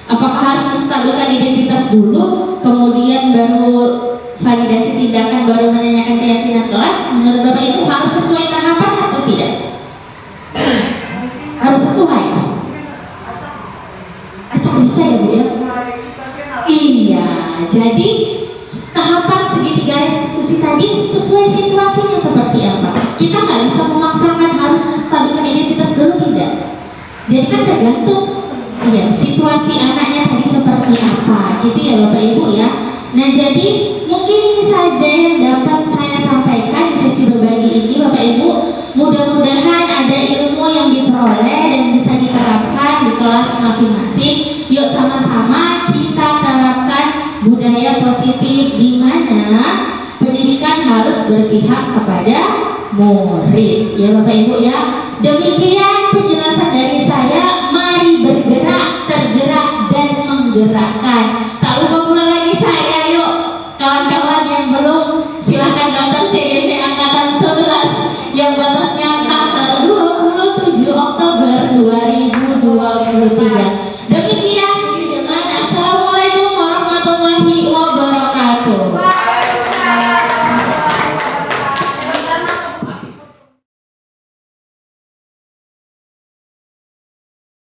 [SPEAKER 5] Apakah harus menstabilkan identitas dulu, kemudian baru validasi tindakan, baru menanyakan keyakinan kelas? Menurut Bapak Ibu harus sesuai tahapan atau tidak? Harus sesuai. Acak bisa ya Bu ya? Iya, jadi tahapan segitiga restitusi tadi sesuai situasinya seperti apa. Kita nggak bisa memaksakan harus menstabilkan identitas dulu, tidak. Jadi kan tergantung ya situasi anaknya tadi seperti apa, gitu ya Bapak Ibu ya. Nah, jadi mungkin ini saja yang dapat saya sampaikan di sesi berbagi ini Bapak Ibu. Mudah-mudahan ada ilmu yang diperoleh dan bisa diterapkan di kelas masing-masing. Yuk sama-sama kita terapkan budaya positif di mana pendidikan harus berpihak kepada murid ya Bapak Ibu ya. Demikian penjelasan dari saya. Mari bergerak, tergerak dan menggerakkan.